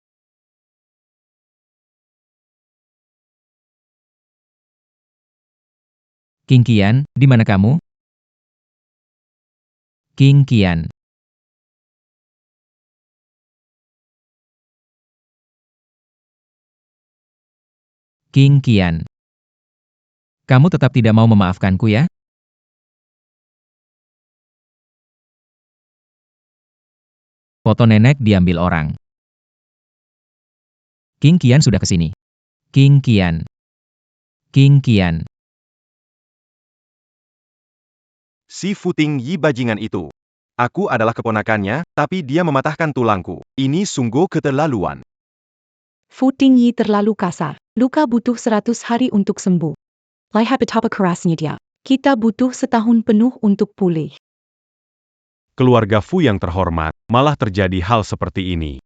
King Qian, di mana kamu? King Qian. King Qian. Kamu tetap tidak mau memaafkanku ya? Foto nenek diambil orang. King Qian sudah ke sini. King Qian. King Qian.
Si Fu Tingyi bajingan itu. Aku adalah keponakannya, tapi dia mematahkan tulangku. Ini sungguh keterlaluan.
Fu Tingyi terlalu kasar. Luka butuh 100 hari untuk sembuh. Lihat betapa kerasnya dia. Kita butuh setahun penuh untuk pulih.
Keluarga Fu yang terhormat, malah terjadi hal seperti ini.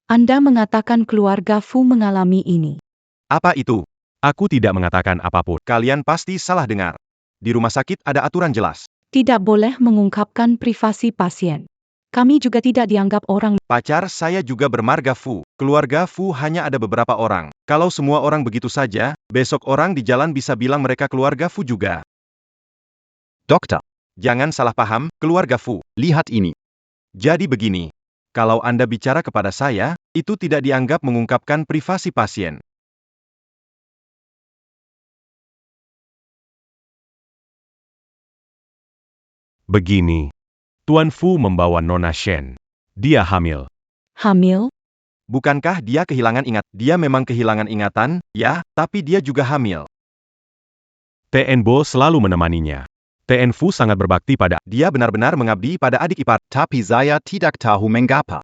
Anda mengatakan keluarga Fu mengalami ini.
Apa itu?
Aku tidak mengatakan apapun.
Kalian pasti salah dengar. Di rumah sakit ada aturan jelas.
Tidak boleh mengungkapkan privasi pasien. Kami juga tidak dianggap orang.
Pacar saya juga bermarga Fu. Keluarga Fu hanya ada beberapa orang. Kalau semua orang begitu saja, besok orang di jalan bisa bilang mereka keluarga Fu juga.
Dokter,
Jangan salah paham, keluarga Fu.
lihat ini.
Jadi begini. Kalau Anda bicara kepada saya, itu tidak dianggap mengungkapkan privasi pasien.
Begini. Tuan Fu membawa Nona Shen. Dia hamil.
Hamil?
Bukankah dia kehilangan ingat? Dia memang kehilangan ingatan, ya, tapi dia juga hamil.
TN Bo selalu menemaninya. TN Fu sangat berbakti pada.
Dia benar-benar mengabdi pada adik ipar.
Tapi saya tidak tahu mengapa.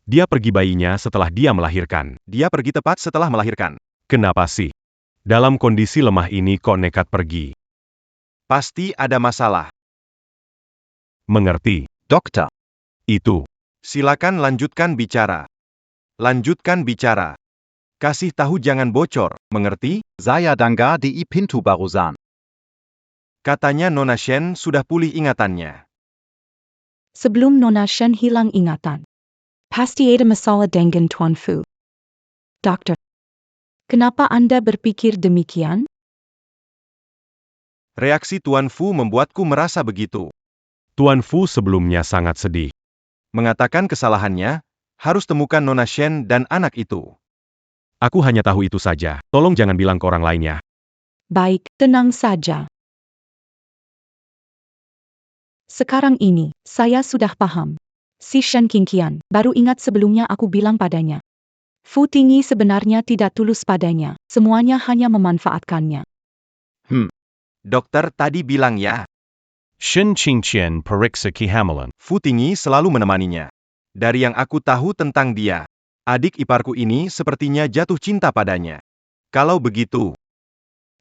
Dia pergi bayinya setelah dia melahirkan.
Dia pergi tepat setelah melahirkan.
Kenapa sih? Dalam kondisi lemah ini kok nekat pergi?
Pasti ada masalah.
Mengerti.
Dokter,
Itu.
Silakan lanjutkan bicara. Lanjutkan bicara. Kasih tahu jangan bocor, mengerti?
saya dengar di pintu barusan.
Katanya Nona Shen sudah pulih ingatannya.
Sebelum Nona Shen hilang ingatan. Pasti ada masalah dengan Tuan Fu. Dokter, kenapa Anda berpikir demikian?
Reaksi Tuan Fu membuatku merasa begitu.
Tuan Fu sebelumnya sangat sedih.
Mengatakan kesalahannya, harus temukan Nona Shen dan anak itu.
Aku hanya tahu itu saja. Tolong jangan bilang ke orang lainnya.
Baik, tenang saja. Sekarang ini, saya sudah paham. Si Shen Qingqian, baru ingat sebelumnya aku bilang padanya. Fu Tingyi sebenarnya tidak tulus padanya, semuanya hanya memanfaatkannya.
Dokter tadi bilang ya,
Shen Qingqian periksa kehamilan.
Fu Tingyi selalu menemaninya. Dari yang aku tahu tentang dia, adik iparku ini sepertinya jatuh cinta padanya. Kalau begitu,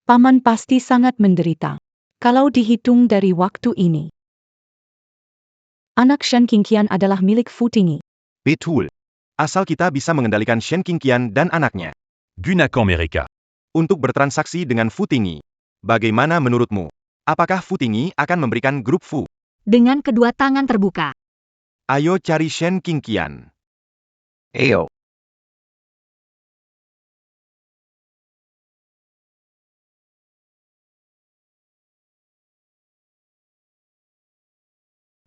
Paman pasti sangat menderita. Kalau dihitung dari waktu ini. Anak Shen Qingqian adalah milik Fu Tingyi.
Betul.
asal kita bisa mengendalikan Shen Qingqian dan anaknya
Gunak Amerika.
untuk bertransaksi dengan Fu Tingyi. Bagaimana menurutmu? Apakah Fu Tingyi akan memberikan grup Fu?
Dengan kedua tangan terbuka.
Ayo cari Shen Qingqian.
Ayo.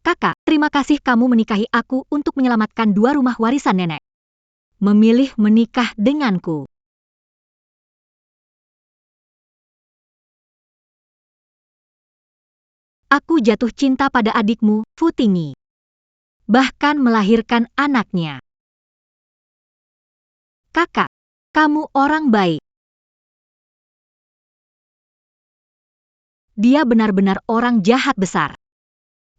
Kakak, terima kasih kamu menikahi aku untuk menyelamatkan 2 rumah warisan nenek. Memilih menikah denganku. Aku jatuh cinta pada adikmu, Fu Tingyi. Bahkan melahirkan anaknya. Kakak, kamu orang baik. Dia benar-benar orang jahat besar.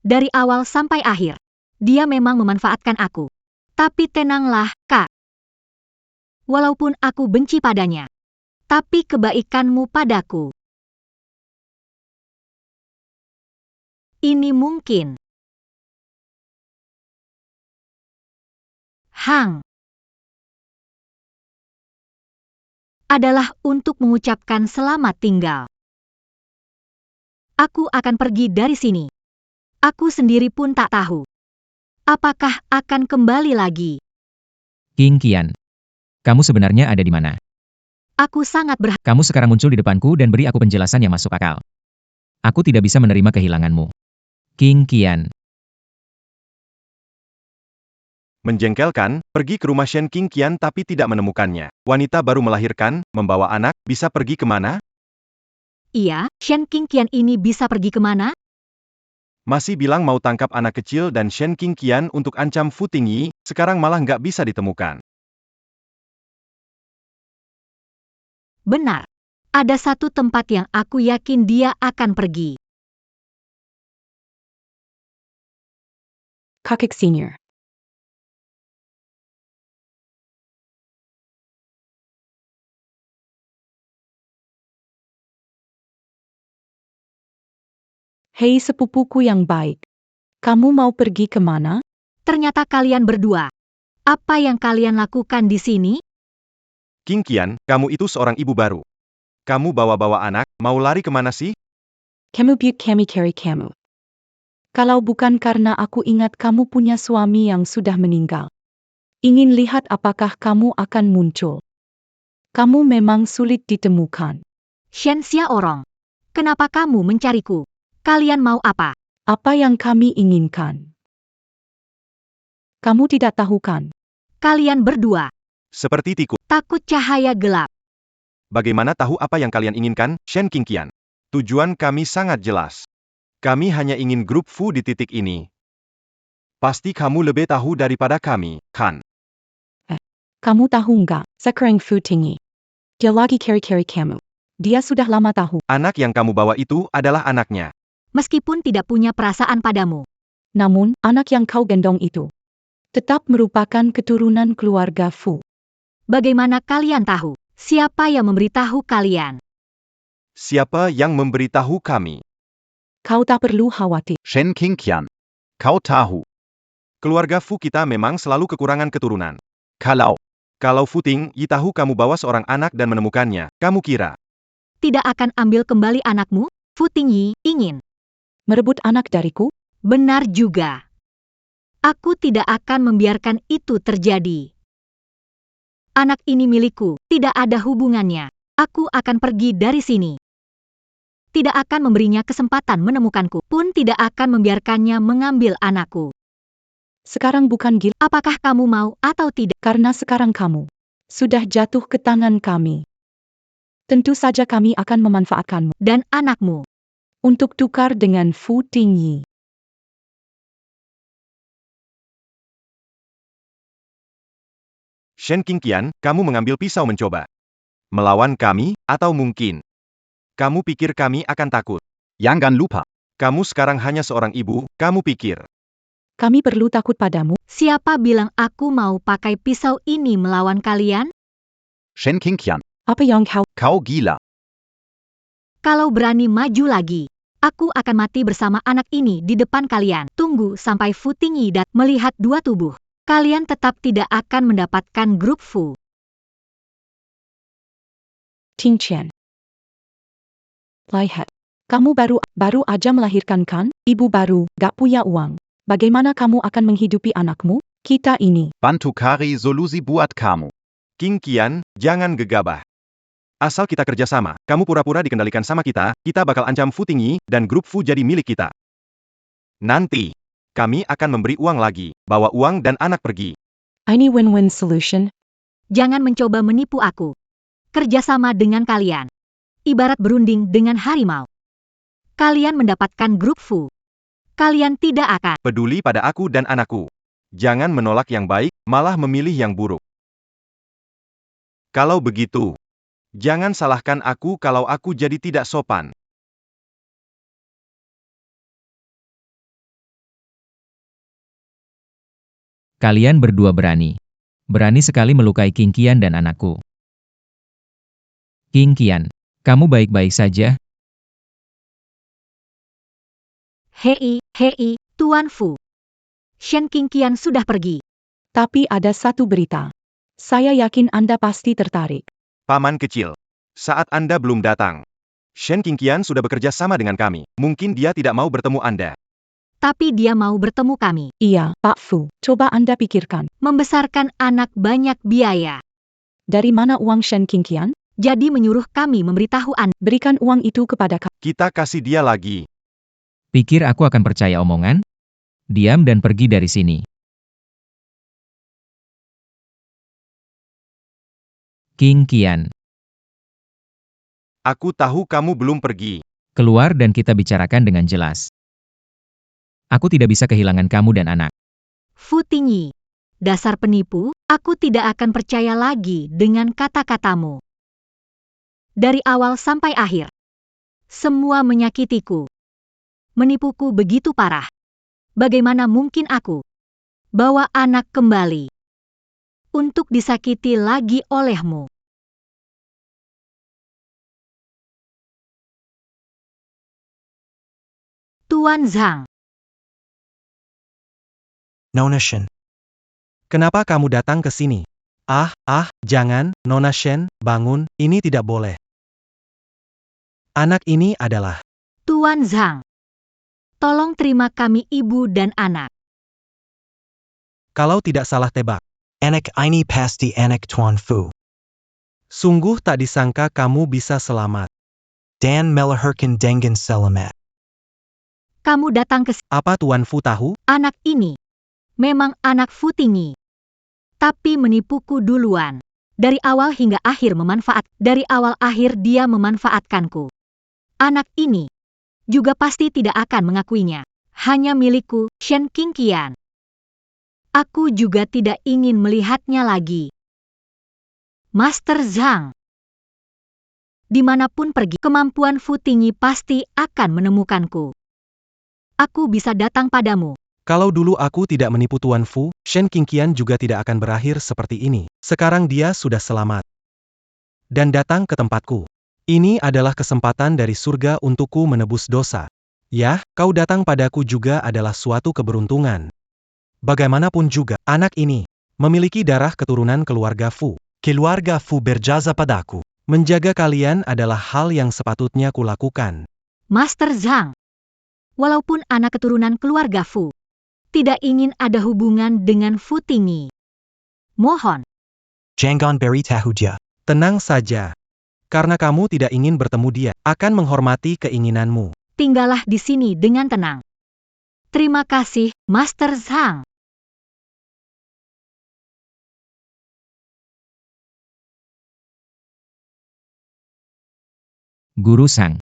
Dari awal sampai akhir, dia memang memanfaatkan aku. Tapi tenanglah, Kak. Walaupun aku benci padanya, tapi kebaikanmu padaku. Ini mungkin. Hang. Adalah untuk mengucapkan selamat tinggal. Aku akan pergi dari sini. Aku sendiri pun tak tahu. Apakah akan kembali lagi?
Qingqian. Kamu sebenarnya ada di mana?
Aku sangat berharap.
Kamu sekarang muncul di depanku dan beri aku penjelasan yang masuk akal. Aku tidak bisa menerima kehilanganmu. Qingqian.
Menjengkelkan, pergi ke rumah Shen Qingqian tapi tidak menemukannya. Wanita baru melahirkan, membawa anak, bisa pergi kemana?
Iya, Shen Qingqian ini bisa pergi kemana?
Masih bilang mau tangkap anak kecil dan Shen Qingqian untuk ancam Fu Tingyi, sekarang malah nggak bisa ditemukan.
Benar. Ada satu tempat yang aku yakin dia akan pergi.
Kakek Senior. Hei sepupuku yang baik. Kamu mau pergi kemana?
Ternyata kalian berdua. Apa yang kalian lakukan di sini?
Qingqian, kamu itu seorang ibu baru. Kamu bawa-bawa anak, mau lari kemana sih?
Kamu biut kami carry kamu. Kalau bukan karena aku ingat kamu punya suami yang sudah meninggal. Ingin lihat apakah kamu akan muncul. Kamu memang sulit ditemukan.
Shen Xiaorong. Kenapa kamu mencariku? Kalian mau apa?
Apa yang kami inginkan? Kamu tidak tahu kan?
Kalian berdua.
Seperti tikus.
Takut cahaya gelap.
Bagaimana tahu apa yang kalian inginkan, Shen Qingqian? Tujuan kami sangat jelas. Kami hanya ingin grup Fu di titik ini. Pasti kamu lebih tahu daripada kami, kan?
Kamu tahu nggak, sekarang Fu tinggi. Dia lagi keri-keri kamu. Dia sudah lama tahu.
Anak yang kamu bawa itu adalah anaknya.
Meskipun tidak punya perasaan padamu.
Namun, anak yang kau gendong itu tetap merupakan keturunan keluarga Fu.
Bagaimana kalian tahu? Siapa yang memberitahu kalian?
Siapa yang memberitahu kami?
Kau tak perlu khawatir.
Shen Qingqian. Kau tahu.
Keluarga Fu kita memang selalu kekurangan keturunan.
Kalau
Fu Tingyi tahu kamu bawa seorang anak dan menemukannya, kamu kira
Tidak akan ambil kembali anakmu? Fu Tingyi ingin.
Merebut anak dariku?
Benar juga. Aku tidak akan membiarkan itu terjadi. Anak ini milikku, tidak ada hubungannya. Aku akan pergi dari sini. Tidak akan memberinya kesempatan menemukanku, pun tidak akan membiarkannya mengambil anakku.
Sekarang bukan gila.
Apakah kamu mau atau tidak?
Karena sekarang kamu sudah jatuh ke tangan kami. Tentu saja kami akan memanfaatkanmu
Dan anakmu.
untuk tukar dengan Fu Tingyi.
Shen Qingqian, kamu mengambil pisau mencoba melawan kami, atau mungkin kamu pikir kami akan takut?
Jangan lupa.
Kamu sekarang hanya seorang ibu, kamu pikir
Kami perlu takut padamu?
Siapa bilang aku mau pakai pisau ini melawan kalian?
Shen Qingqian.
Apa yang
Kau gila.
Kalau berani maju lagi, aku akan mati bersama anak ini di depan kalian. Tunggu sampai Fu Tingyi dan melihat dua tubuh. Kalian tetap tidak akan mendapatkan grup Fu.
Tingqian. Lihat. Kamu baru aja melahirkan kan? Ibu baru, gak punya uang. Bagaimana kamu akan menghidupi anakmu? Kita ini.
Bantu cari solusi buat kamu.
Qingqian, jangan gegabah. Asal kita kerjasama, kamu pura-pura dikendalikan sama kita bakal ancam Fu Tingyi, dan grup Fu jadi milik kita. Nanti, kami akan memberi uang lagi, bawa uang dan anak pergi.
Ini win-win solution.
Jangan mencoba menipu aku. Kerjasama dengan kalian. Ibarat berunding dengan harimau. Kalian mendapatkan grup Fu. Kalian tidak akan
Peduli pada aku dan anakku. Jangan menolak yang baik, malah memilih yang buruk. Kalau begitu, jangan salahkan aku kalau aku jadi tidak sopan.
Kalian berdua berani. Berani sekali melukai Qingqian dan anakku. Qingqian, kamu baik-baik saja?
Hei, Tuan Fu. Shen Qingqian sudah pergi.
Tapi ada satu berita. Saya yakin Anda pasti tertarik.
Paman kecil, saat Anda belum datang, Shen Qingqian sudah bekerja sama dengan kami. Mungkin dia tidak mau bertemu Anda.
Tapi dia mau bertemu kami.
Iya, Pak Fu. Coba Anda pikirkan.
Membesarkan anak banyak biaya.
Dari mana uang Shen Qingqian?
Jadi menyuruh kami memberitahu Anda.
Berikan uang itu kepada kami.
Kita kasih dia lagi.
Pikir aku akan percaya omongan? Diam dan pergi dari sini. Qingqian,
Aku tahu kamu belum pergi.
keluar dan kita bicarakan dengan jelas. Aku tidak bisa kehilangan kamu dan anak.
Fu Tingyi. Dasar penipu, aku tidak akan percaya lagi dengan kata-katamu. Dari awal sampai akhir. Semua menyakitiku. Menipuku begitu parah. Bagaimana mungkin aku bawa anak kembali untuk disakiti lagi olehmu? Tuan Zhang.
Nona Shen. Kenapa kamu datang ke sini? Jangan, Nona Shen, bangun, ini tidak boleh. Anak ini adalah...
Tuan Zhang. Tolong terima kami ibu dan anak.
Kalau tidak salah tebak.
Anak ini pasti anak Tuan Fu.
Sungguh tak disangka kamu bisa selamat.
Dan melahirkan dengan selamat.
Kamu datang ke
Apa Tuan Fu tahu?
anak ini. Memang anak Fu Tingyi. Tapi menipuku duluan. Dari awal hingga akhir dia memanfaatkanku. Anak ini juga pasti tidak akan mengakuinya. Hanya milikku, Shen Qingqian. Aku juga tidak ingin melihatnya lagi. Master Zhang. Dimanapun pergi, kemampuan Fu Tingyi pasti akan menemukanku. Aku bisa datang padamu.
Kalau dulu aku tidak menipu Tuan Fu, Shen Qingqian juga tidak akan berakhir seperti ini. Sekarang dia sudah selamat. Dan datang ke tempatku. Ini adalah kesempatan dari surga untukku menebus dosa. Ya, kau datang padaku juga adalah suatu keberuntungan. Bagaimanapun juga, anak ini memiliki darah keturunan keluarga Fu.
Keluarga Fu berjasa padaku.
Menjaga kalian adalah hal yang sepatutnya kulakukan.
Master Zhang. Walaupun anak keturunan keluarga Fu, tidak ingin ada hubungan dengan Fu Tingyi. Mohon.
Jangan beritahu dia.
Tenang saja. Karena kamu tidak ingin bertemu dia, akan menghormati keinginanmu.
Tinggallah di sini dengan tenang. Terima kasih, Master Zhang.
Guru Sang.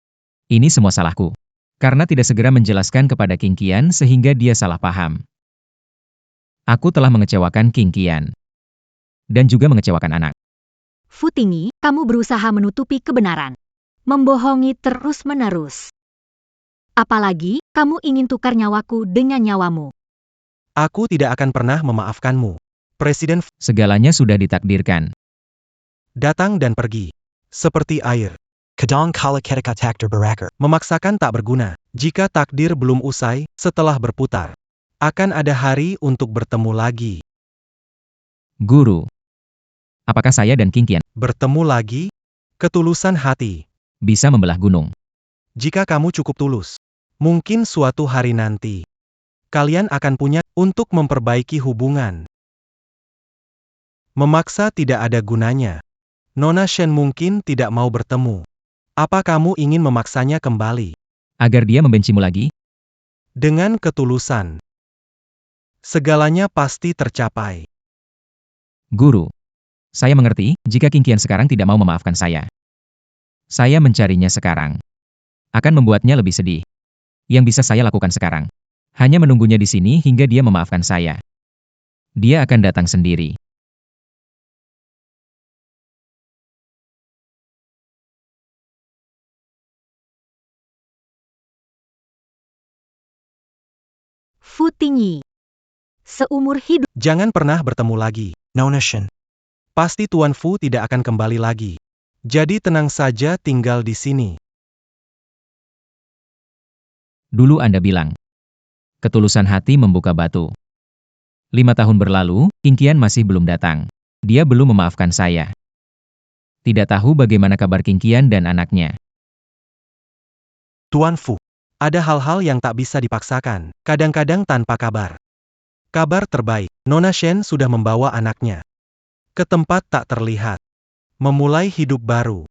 Ini semua salahku. Karena tidak segera menjelaskan kepada Qingqian sehingga dia salah paham. Aku telah mengecewakan Qingqian. Dan juga mengecewakan anak.
Fu Tingyi, kamu berusaha menutupi kebenaran. Membohongi terus-menerus. Apalagi, kamu ingin tukar nyawaku dengan nyawamu.
Aku tidak akan pernah memaafkanmu. Presiden Fu
Segalanya sudah ditakdirkan.
datang dan pergi. Seperti air.
Kadang kala ketika takdir berakhir.
Memaksakan tak berguna. Jika takdir belum usai, setelah berputar. Akan ada hari untuk bertemu lagi.
Guru. Apakah saya dan Qingqian
Bertemu lagi? Ketulusan hati.
bisa membelah gunung?
Jika kamu cukup tulus. Mungkin suatu hari nanti. Kalian akan punya untuk memperbaiki hubungan. Memaksa tidak ada gunanya. Nona Shen mungkin tidak mau bertemu. Apa kamu ingin memaksanya kembali?
Agar dia membencimu lagi?
Dengan ketulusan. Segalanya pasti tercapai.
Guru. Saya mengerti, jika Qingqian sekarang tidak mau memaafkan saya. Saya mencarinya sekarang. Akan membuatnya lebih sedih. Yang bisa saya lakukan sekarang. Hanya menunggunya di sini hingga dia memaafkan saya. Dia akan datang sendiri.
Fu Tingyi. Seumur hidup.
Jangan pernah bertemu lagi.
Nona Shen.
Pasti Tuan Fu tidak akan kembali lagi. Jadi tenang saja tinggal di sini.
Dulu Anda bilang. Ketulusan hati membuka batu. 5 tahun berlalu, Qingqian masih belum datang. Dia belum memaafkan saya. Tidak tahu bagaimana kabar Qingqian dan anaknya.
Tuan Fu. Ada hal-hal yang tak bisa dipaksakan, kadang-kadang tanpa kabar. Kabar terbaik, Nona Shen sudah membawa anaknya ke tempat tak terlihat. Memulai hidup baru.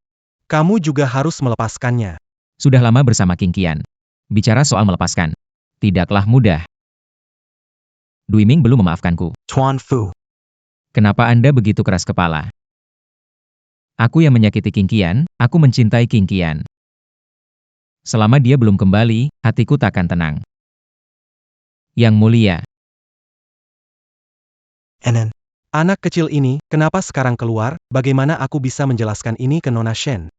Kamu juga harus melepaskannya.
Sudah lama bersama Qingqian. Bicara soal melepaskan. Tidaklah mudah. Dui Ming belum memaafkanku.
Tuan Fu.
Kenapa Anda begitu keras kepala? Aku yang menyakiti Qingqian, aku mencintai Qingqian. Selama dia belum kembali, hatiku takkan tenang. Yang mulia.
Enen.
Anak kecil ini, kenapa sekarang keluar? Bagaimana aku bisa menjelaskan ini ke Nona Shen?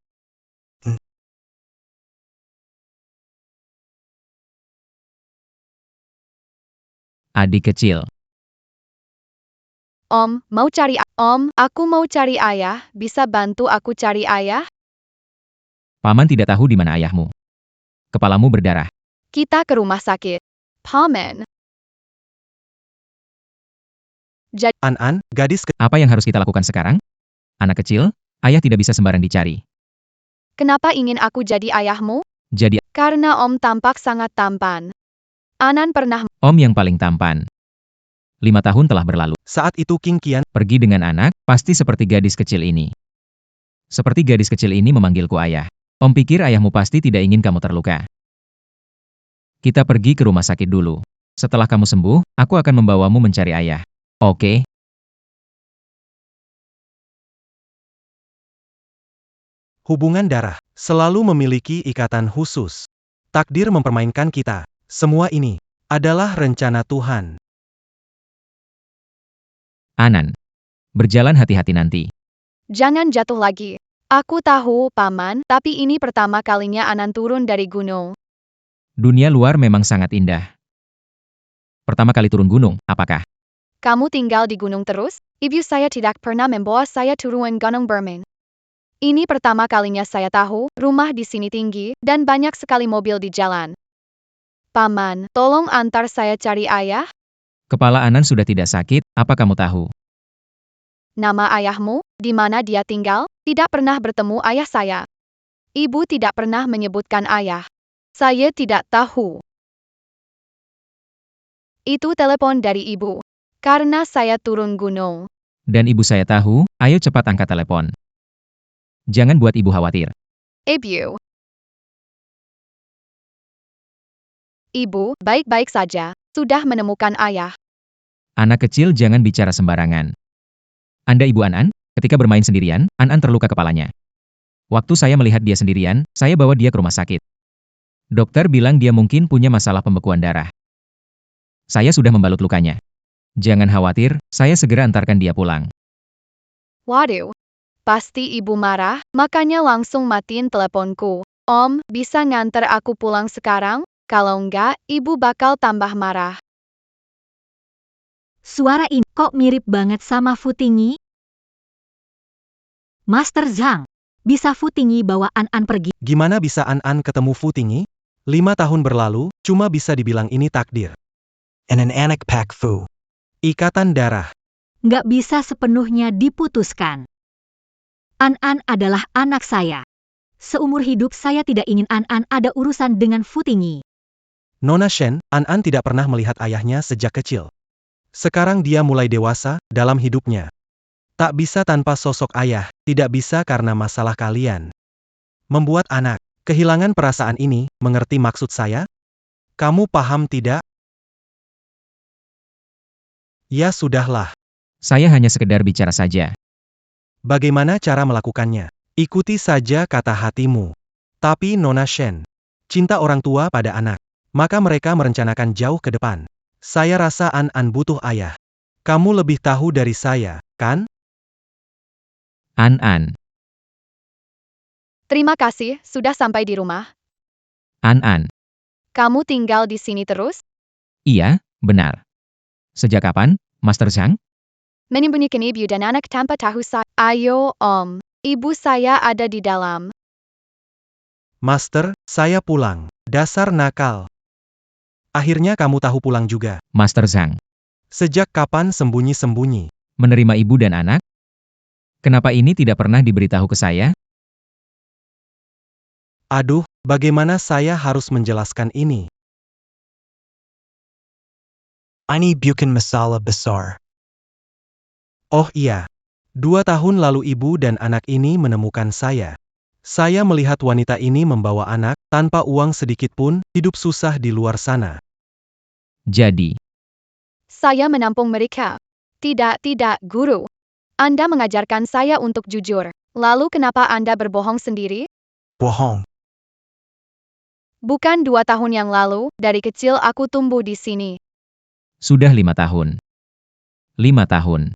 Adik kecil.
Om, aku mau cari ayah, bisa bantu aku cari ayah?
Paman tidak tahu di mana ayahmu. Kepalamu berdarah.
Kita ke rumah sakit. Paman.
An-an, gadis
Apa yang harus kita lakukan sekarang? Anak kecil, ayah tidak bisa sembarang dicari.
Kenapa ingin aku jadi ayahmu?
Jadi,
Karena Om tampak sangat tampan. Anan pernah
Om yang paling tampan. 5 tahun telah berlalu.
Saat itu Qingqian
Pergi dengan anak, pasti seperti gadis kecil ini. Seperti gadis kecil ini memanggilku ayah. Om pikir ayahmu pasti tidak ingin kamu terluka. Kita pergi ke rumah sakit dulu. Setelah kamu sembuh, aku akan membawamu mencari ayah. Oke?
hubungan darah selalu memiliki ikatan khusus. Takdir mempermainkan kita. Semua ini adalah rencana Tuhan.
Anan. Berjalan hati-hati nanti.
Jangan jatuh lagi. Aku tahu, Paman, tapi ini pertama kalinya Anan turun dari gunung.
Dunia luar memang sangat indah. Pertama kali turun gunung, apakah?
Kamu tinggal di gunung terus? Ibu saya tidak pernah membawa saya turun gunung bermain. Ini pertama kalinya saya tahu, rumah di sini tinggi, dan banyak sekali mobil di jalan. Paman, tolong antar saya cari ayah.
Kepala Anan sudah tidak sakit, apa kamu tahu?
Nama ayahmu, di mana dia tinggal? Tidak pernah bertemu ayah saya. Ibu tidak pernah menyebutkan ayah. Saya tidak tahu. Itu telepon dari ibu. Karena saya turun gunung.
Dan ibu saya tahu, ayo cepat angkat telepon. Jangan buat ibu khawatir.
Ibu. Ibu, baik-baik saja. Sudah menemukan ayah.
Anak kecil jangan bicara sembarangan. Anda ibu An-An, ketika bermain sendirian, An-An terluka kepalanya. Waktu saya melihat dia sendirian, saya bawa dia ke rumah sakit. Dokter bilang dia mungkin punya masalah pembekuan darah. Saya sudah membalut lukanya. Jangan khawatir, saya segera antarkan dia pulang.
Waduh. Pasti ibu marah, makanya langsung matiin teleponku. Om, bisa nganter aku pulang sekarang? Kalau enggak, ibu bakal tambah marah.
Suara ini kok mirip banget sama Fu Tingyi? Master Zhang, bisa Fu Tingyi bawa An-An pergi?
Gimana bisa An-An ketemu Fu Tingyi? 5 tahun berlalu, cuma bisa dibilang ini takdir.
And an anak Pak Fu.
Ikatan darah.
Nggak bisa sepenuhnya diputuskan. An-An adalah anak saya. Seumur hidup saya tidak ingin An-An ada urusan dengan Fu Tingyi.
Nona Shen, An-An tidak pernah melihat ayahnya sejak kecil. Sekarang dia mulai dewasa dalam hidupnya. Tak bisa tanpa sosok ayah, tidak bisa karena masalah kalian. Membuat anak kehilangan perasaan ini, mengerti maksud saya? Kamu paham tidak? Ya sudahlah.
Saya hanya sekedar bicara saja.
Bagaimana cara melakukannya? Ikuti saja kata hatimu. Tapi Nona Shen, cinta orang tua pada anak. Maka mereka merencanakan jauh ke depan. Saya rasa An-An butuh ayah. Kamu lebih tahu dari saya, kan?
An-An.
Terima kasih, sudah sampai di rumah.
An-An.
Kamu tinggal di sini terus?
Iya, benar. Sejak kapan, Master Zhang?
Menyembunyikan ibu dan anak tanpa tahu saya. Ayo, Om. Ibu saya ada di dalam.
Master, saya pulang. Dasar nakal. Akhirnya kamu tahu pulang juga.
Master Zhang.
Sejak kapan sembunyi-sembunyi?
Menerima ibu dan anak? Kenapa ini tidak pernah diberitahu ke saya?
Aduh, bagaimana saya harus menjelaskan ini?
Ini bukan masalah besar.
Oh iya. 2 tahun lalu ibu dan anak ini menemukan saya. Saya melihat wanita ini membawa anak, tanpa uang sedikit pun, hidup susah di luar sana.
Jadi,
Saya menampung mereka. Tidak, Guru. Anda mengajarkan saya untuk jujur. Lalu kenapa Anda berbohong sendiri?
Bohong.
Bukan 2 tahun yang lalu, dari kecil aku tumbuh di sini.
sudah 5 tahun. 5 tahun.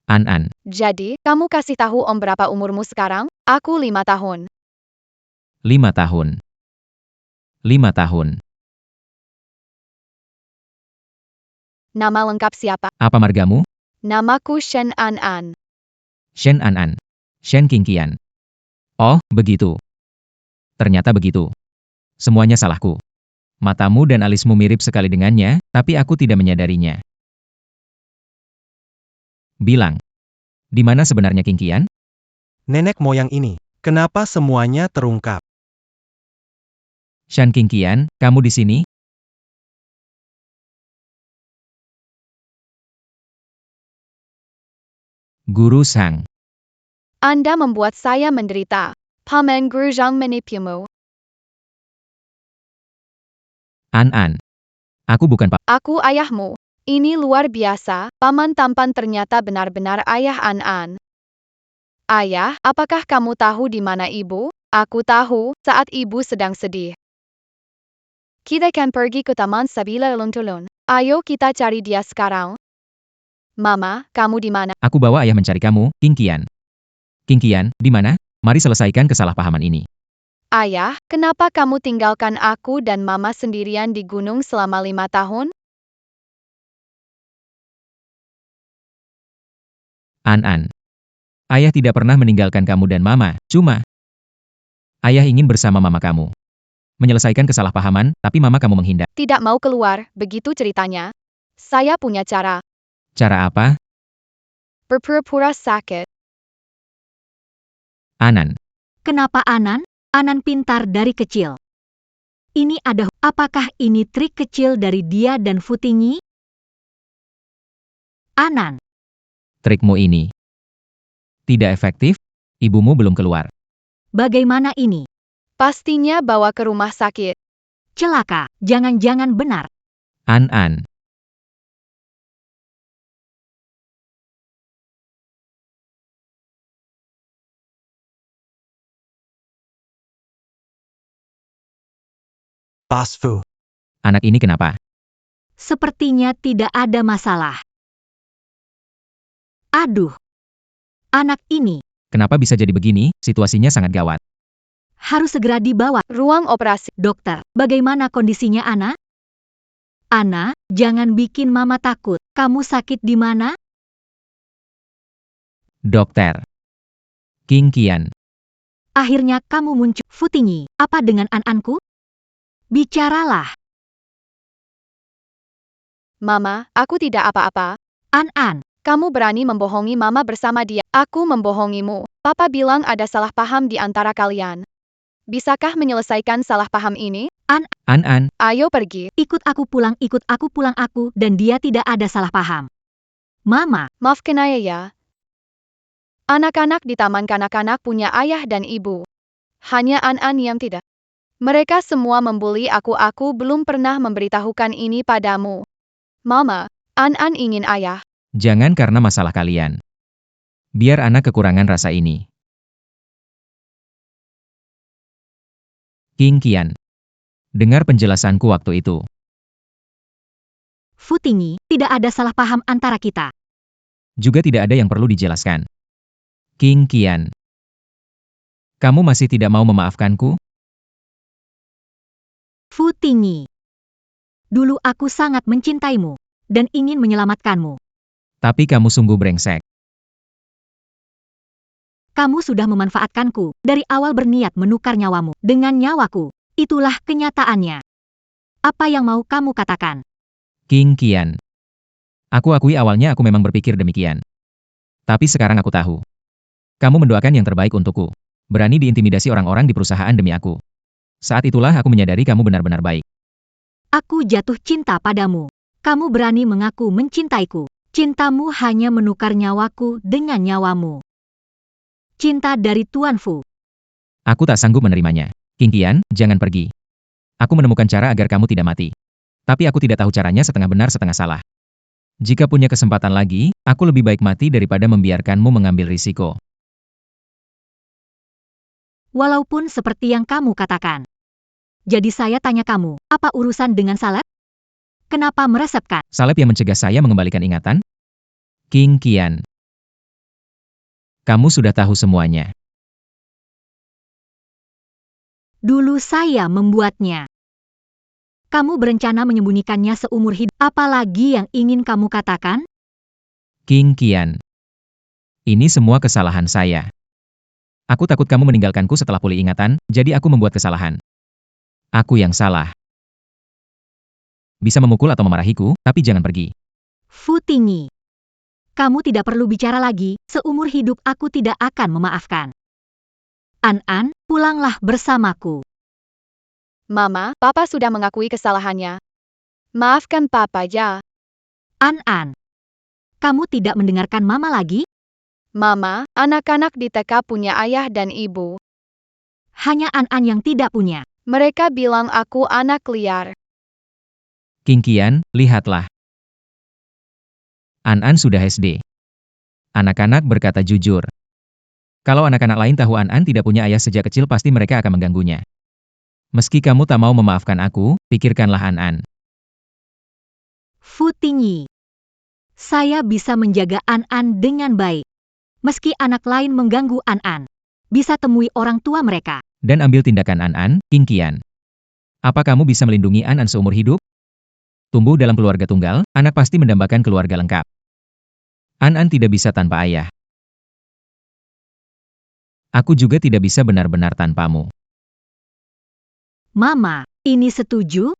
An-An.
Jadi, kamu kasih tahu Om berapa umurmu sekarang? Aku 5 tahun.
5 tahun. 5 tahun.
Nama lengkap siapa?
Apa margamu?
Namaku Shen An-An.
Shen An-An. Shen Qingqian. Oh, begitu. Ternyata begitu. Semuanya salahku. Matamu dan alismu mirip sekali dengannya, tapi aku tidak menyadarinya. Bilang. Di mana sebenarnya Qingqian?
Nenek moyang ini, kenapa semuanya terungkap?
Shan Qingqian, kamu di sini? Guru Zhang.
Anda membuat saya menderita. Paman Guru Zhang menipumu.
An-An. Aku bukan
Aku ayahmu. Ini luar biasa, Paman tampan ternyata benar-benar ayah An-An. Ayah, apakah kamu tahu di mana ibu? Aku tahu saat ibu sedang sedih. Kita akan pergi ke taman sambil alun-alun. Ayo kita cari dia sekarang. Mama, kamu di mana?
Aku bawa ayah mencari kamu, King Qian. King Qian, di mana? Mari selesaikan kesalahpahaman ini.
Ayah, kenapa kamu tinggalkan aku dan mama sendirian di gunung selama 5 tahun?
An. Ayah tidak pernah meninggalkan kamu dan mama, cuma ayah ingin bersama mama kamu. Menyelesaikan kesalahpahaman, tapi mama kamu menghindar.
Tidak mau keluar, begitu ceritanya. Saya punya cara.
Cara apa?
Berpura-pura sakit.
Anan.
Kenapa Anan? Anan pintar dari kecil. Ini ada, apakah ini trik kecil dari dia dan Futingyi? Anan,
Trikmu ini tidak efektif, ibumu belum keluar.
bagaimana ini?
Pastinya bawa ke rumah sakit.
Celaka, jangan-jangan benar.
An.
Boss Fu.
Anak ini kenapa?
Sepertinya tidak ada masalah. Aduh, anak ini
Kenapa bisa jadi begini? Situasinya sangat gawat.
harus segera dibawa.
Ruang operasi.
Dokter, bagaimana kondisinya Ana? Ana, jangan bikin mama takut. Kamu sakit di mana?
Dokter. King Qian.
Akhirnya kamu muncul. Futingyi, apa dengan An-anku? Bicaralah,
Mama, aku tidak apa-apa.
An-an.
Kamu berani membohongi mama bersama dia. Aku membohongimu. Papa bilang ada salah paham di antara kalian. Bisakah menyelesaikan salah paham ini?
An.
Ayo pergi.
Ikut aku pulang aku, dan dia tidak ada salah paham. Mama,
Maafkan ayah ya. Anak-anak di taman kanak-kanak punya ayah dan ibu. Hanya An-an yang tidak. Mereka semua membuli aku belum pernah memberitahukan ini padamu. Mama, An-an ingin ayah.
Jangan karena masalah kalian. Biar anak kekurangan rasa ini. King Qian. Dengar penjelasanku waktu itu.
Futingyi, tidak ada salah paham antara kita.
Juga tidak ada yang perlu dijelaskan. King Qian. Kamu masih tidak mau memaafkanku?
Futingyi. Dulu aku sangat mencintaimu, dan ingin menyelamatkanmu.
Tapi kamu sungguh brengsek.
Kamu sudah memanfaatkanku, dari awal berniat menukar nyawamu dengan nyawaku. Itulah kenyataannya. Apa yang mau kamu katakan?
King Qian. Aku akui awalnya aku memang berpikir demikian. Tapi sekarang aku tahu. Kamu mendoakan yang terbaik untukku. Berani diintimidasi orang-orang di perusahaan demi aku. Saat itulah aku menyadari kamu benar-benar baik.
Aku jatuh cinta padamu. Kamu berani mengaku mencintaiku. Cintamu hanya menukar nyawaku dengan nyawamu. Cinta dari Tuan Fu.
Aku tak sanggup menerimanya. King Qian, jangan pergi. Aku menemukan cara agar kamu tidak mati. Tapi aku tidak tahu caranya setengah benar setengah salah. Jika punya kesempatan lagi, aku lebih baik mati daripada membiarkanmu mengambil risiko.
Walaupun seperti yang kamu katakan. Jadi saya tanya kamu, apa urusan dengan Salep? Kenapa meresepkan?
Salep yang mencegah saya mengembalikan ingatan? King Qian. Kamu sudah tahu semuanya.
Dulu saya membuatnya. Kamu berencana menyembunyikannya seumur hidup. Apalagi yang ingin kamu katakan?
King Qian. Ini semua kesalahan saya. Aku takut kamu meninggalkanku setelah pulih ingatan, jadi aku membuat kesalahan. Aku yang salah. Bisa memukul atau memarahiku, tapi jangan pergi.
Futingyi. Kamu tidak perlu bicara lagi, seumur hidup aku tidak akan memaafkan. An-an, pulanglah bersamaku.
Mama, Papa sudah mengakui kesalahannya. Maafkan Papa ya.
An-an. Kamu tidak mendengarkan Mama lagi?
Mama, anak-anak di TK punya ayah dan ibu.
Hanya An-an yang tidak punya.
Mereka bilang aku anak liar.
King Qian, lihatlah. An-an sudah SD. Anak-anak berkata jujur. Kalau anak-anak lain tahu An tidak punya ayah sejak kecil pasti mereka akan mengganggunya. Meski kamu tak mau memaafkan aku, pikirkanlah An.
Fu Tingyi. Saya bisa menjaga An dengan baik. Meski anak lain mengganggu An, bisa temui orang tua mereka.
Dan ambil tindakan An, King Qian. Apa kamu bisa melindungi An seumur hidup? Tumbuh dalam keluarga tunggal, anak pasti mendambakan keluarga lengkap. An tidak bisa tanpa ayah. Aku juga tidak bisa benar-benar tanpamu.
Mama, ini setuju?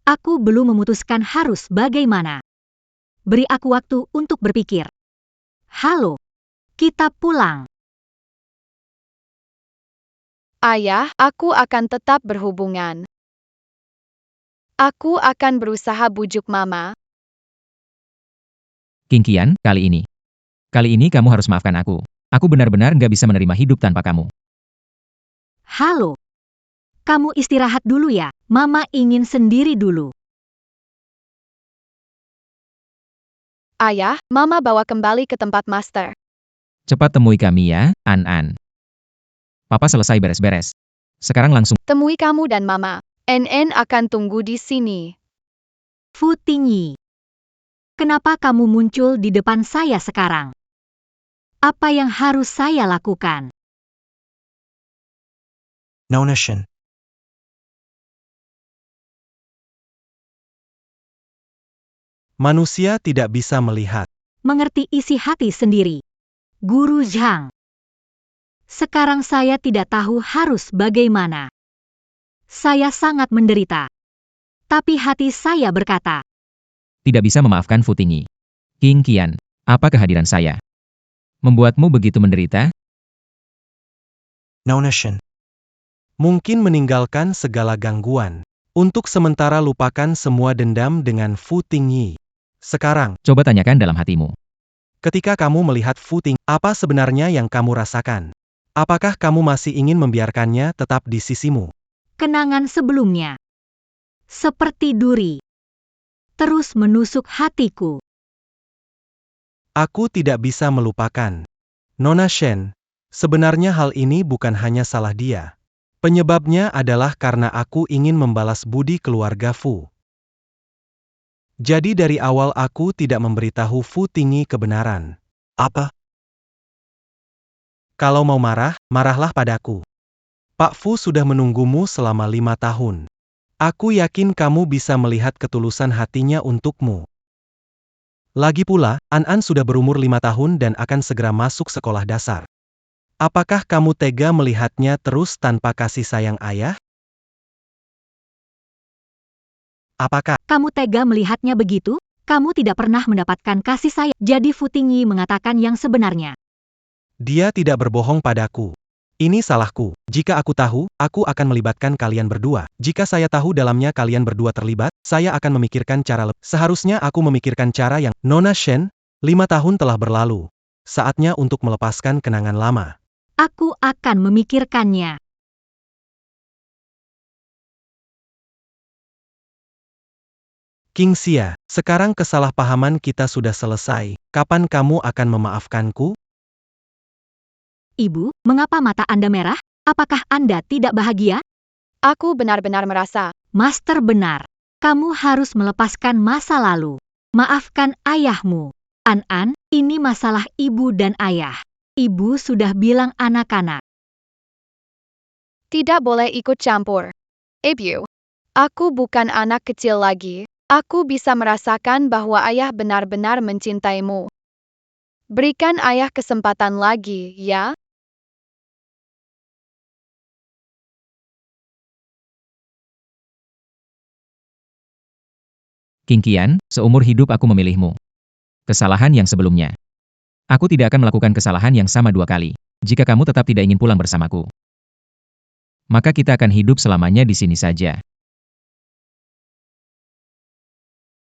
Aku belum memutuskan harus bagaimana. Beri aku waktu untuk berpikir. Halo, kita pulang.
Ayah, aku akan tetap berhubungan. Aku akan berusaha bujuk Mama.
King Qian, kali ini. Kali ini kamu harus maafkan aku. Aku benar-benar nggak bisa menerima hidup tanpa kamu.
Halo. Kamu istirahat dulu ya, Mama ingin sendiri dulu.
Ayah, Mama bawa kembali ke tempat master.
Cepat temui kami ya, An. Papa selesai beres-beres. Sekarang langsung.
Temui kamu dan Mama. NN akan tunggu di sini.
Fu Tingyi. Kenapa kamu muncul di depan saya sekarang? Apa yang harus saya lakukan?
Nona Shin.
Manusia tidak bisa melihat.
Mengerti isi hati sendiri. Guru Zhang. Sekarang saya tidak tahu harus bagaimana. Saya sangat menderita. Tapi hati saya berkata,
Tidak bisa memaafkan Fu Tingyi. King Qian, apa kehadiran saya membuatmu begitu menderita?
Nona Shin.
Mungkin meninggalkan segala gangguan. Untuk sementara lupakan semua dendam dengan Fu Tingyi. Sekarang,
Coba tanyakan dalam hatimu.
ketika kamu melihat Fu Tingyi, apa sebenarnya yang kamu rasakan? Apakah kamu masih ingin membiarkannya tetap di sisimu?
kenangan sebelumnya. Seperti duri. Terus menusuk hatiku.
Aku tidak bisa melupakan. Nona Shen, sebenarnya hal ini bukan hanya salah dia. Penyebabnya adalah karena aku ingin membalas budi keluarga Fu. Jadi dari awal aku tidak memberitahu Fu Tingyi kebenaran.
Apa?
Kalau mau marah, marahlah padaku. Pak Fu sudah menunggumu selama 5 tahun. Aku yakin kamu bisa melihat ketulusan hatinya untukmu. Lagi pula, An sudah berumur 5 tahun dan akan segera masuk sekolah dasar. Apakah kamu tega melihatnya terus tanpa kasih sayang ayah? Apakah
Kamu tega melihatnya begitu? Kamu tidak pernah mendapatkan kasih sayang. Jadi Fu Tingyi mengatakan yang sebenarnya.
dia tidak berbohong padaku? Ini salahku. Jika aku tahu, aku akan melibatkan kalian berdua. Jika saya tahu dalamnya kalian berdua terlibat, saya akan memikirkan cara lebih. Seharusnya aku memikirkan cara yang... Nona Shen, 5 tahun telah berlalu. Saatnya untuk melepaskan kenangan lama.
Aku akan memikirkannya.
King Xia, sekarang kesalahpahaman kita sudah selesai. Kapan kamu akan memaafkanku?
Ibu, mengapa mata Anda merah? Apakah Anda tidak bahagia?
Aku benar-benar merasa.
Master benar. Kamu harus melepaskan masa lalu. Maafkan ayahmu. An, ini masalah ibu dan ayah. Ibu sudah bilang anak-anak.
Tidak boleh ikut campur. Ibu, aku bukan anak kecil lagi. Aku bisa merasakan bahwa ayah benar-benar mencintaimu. Berikan ayah kesempatan lagi, ya?
King Qian, seumur hidup aku memilihmu. Kesalahan yang sebelumnya. Aku tidak akan melakukan kesalahan yang sama 2 kali. Jika kamu tetap tidak ingin pulang bersamaku, maka kita akan hidup selamanya di sini saja.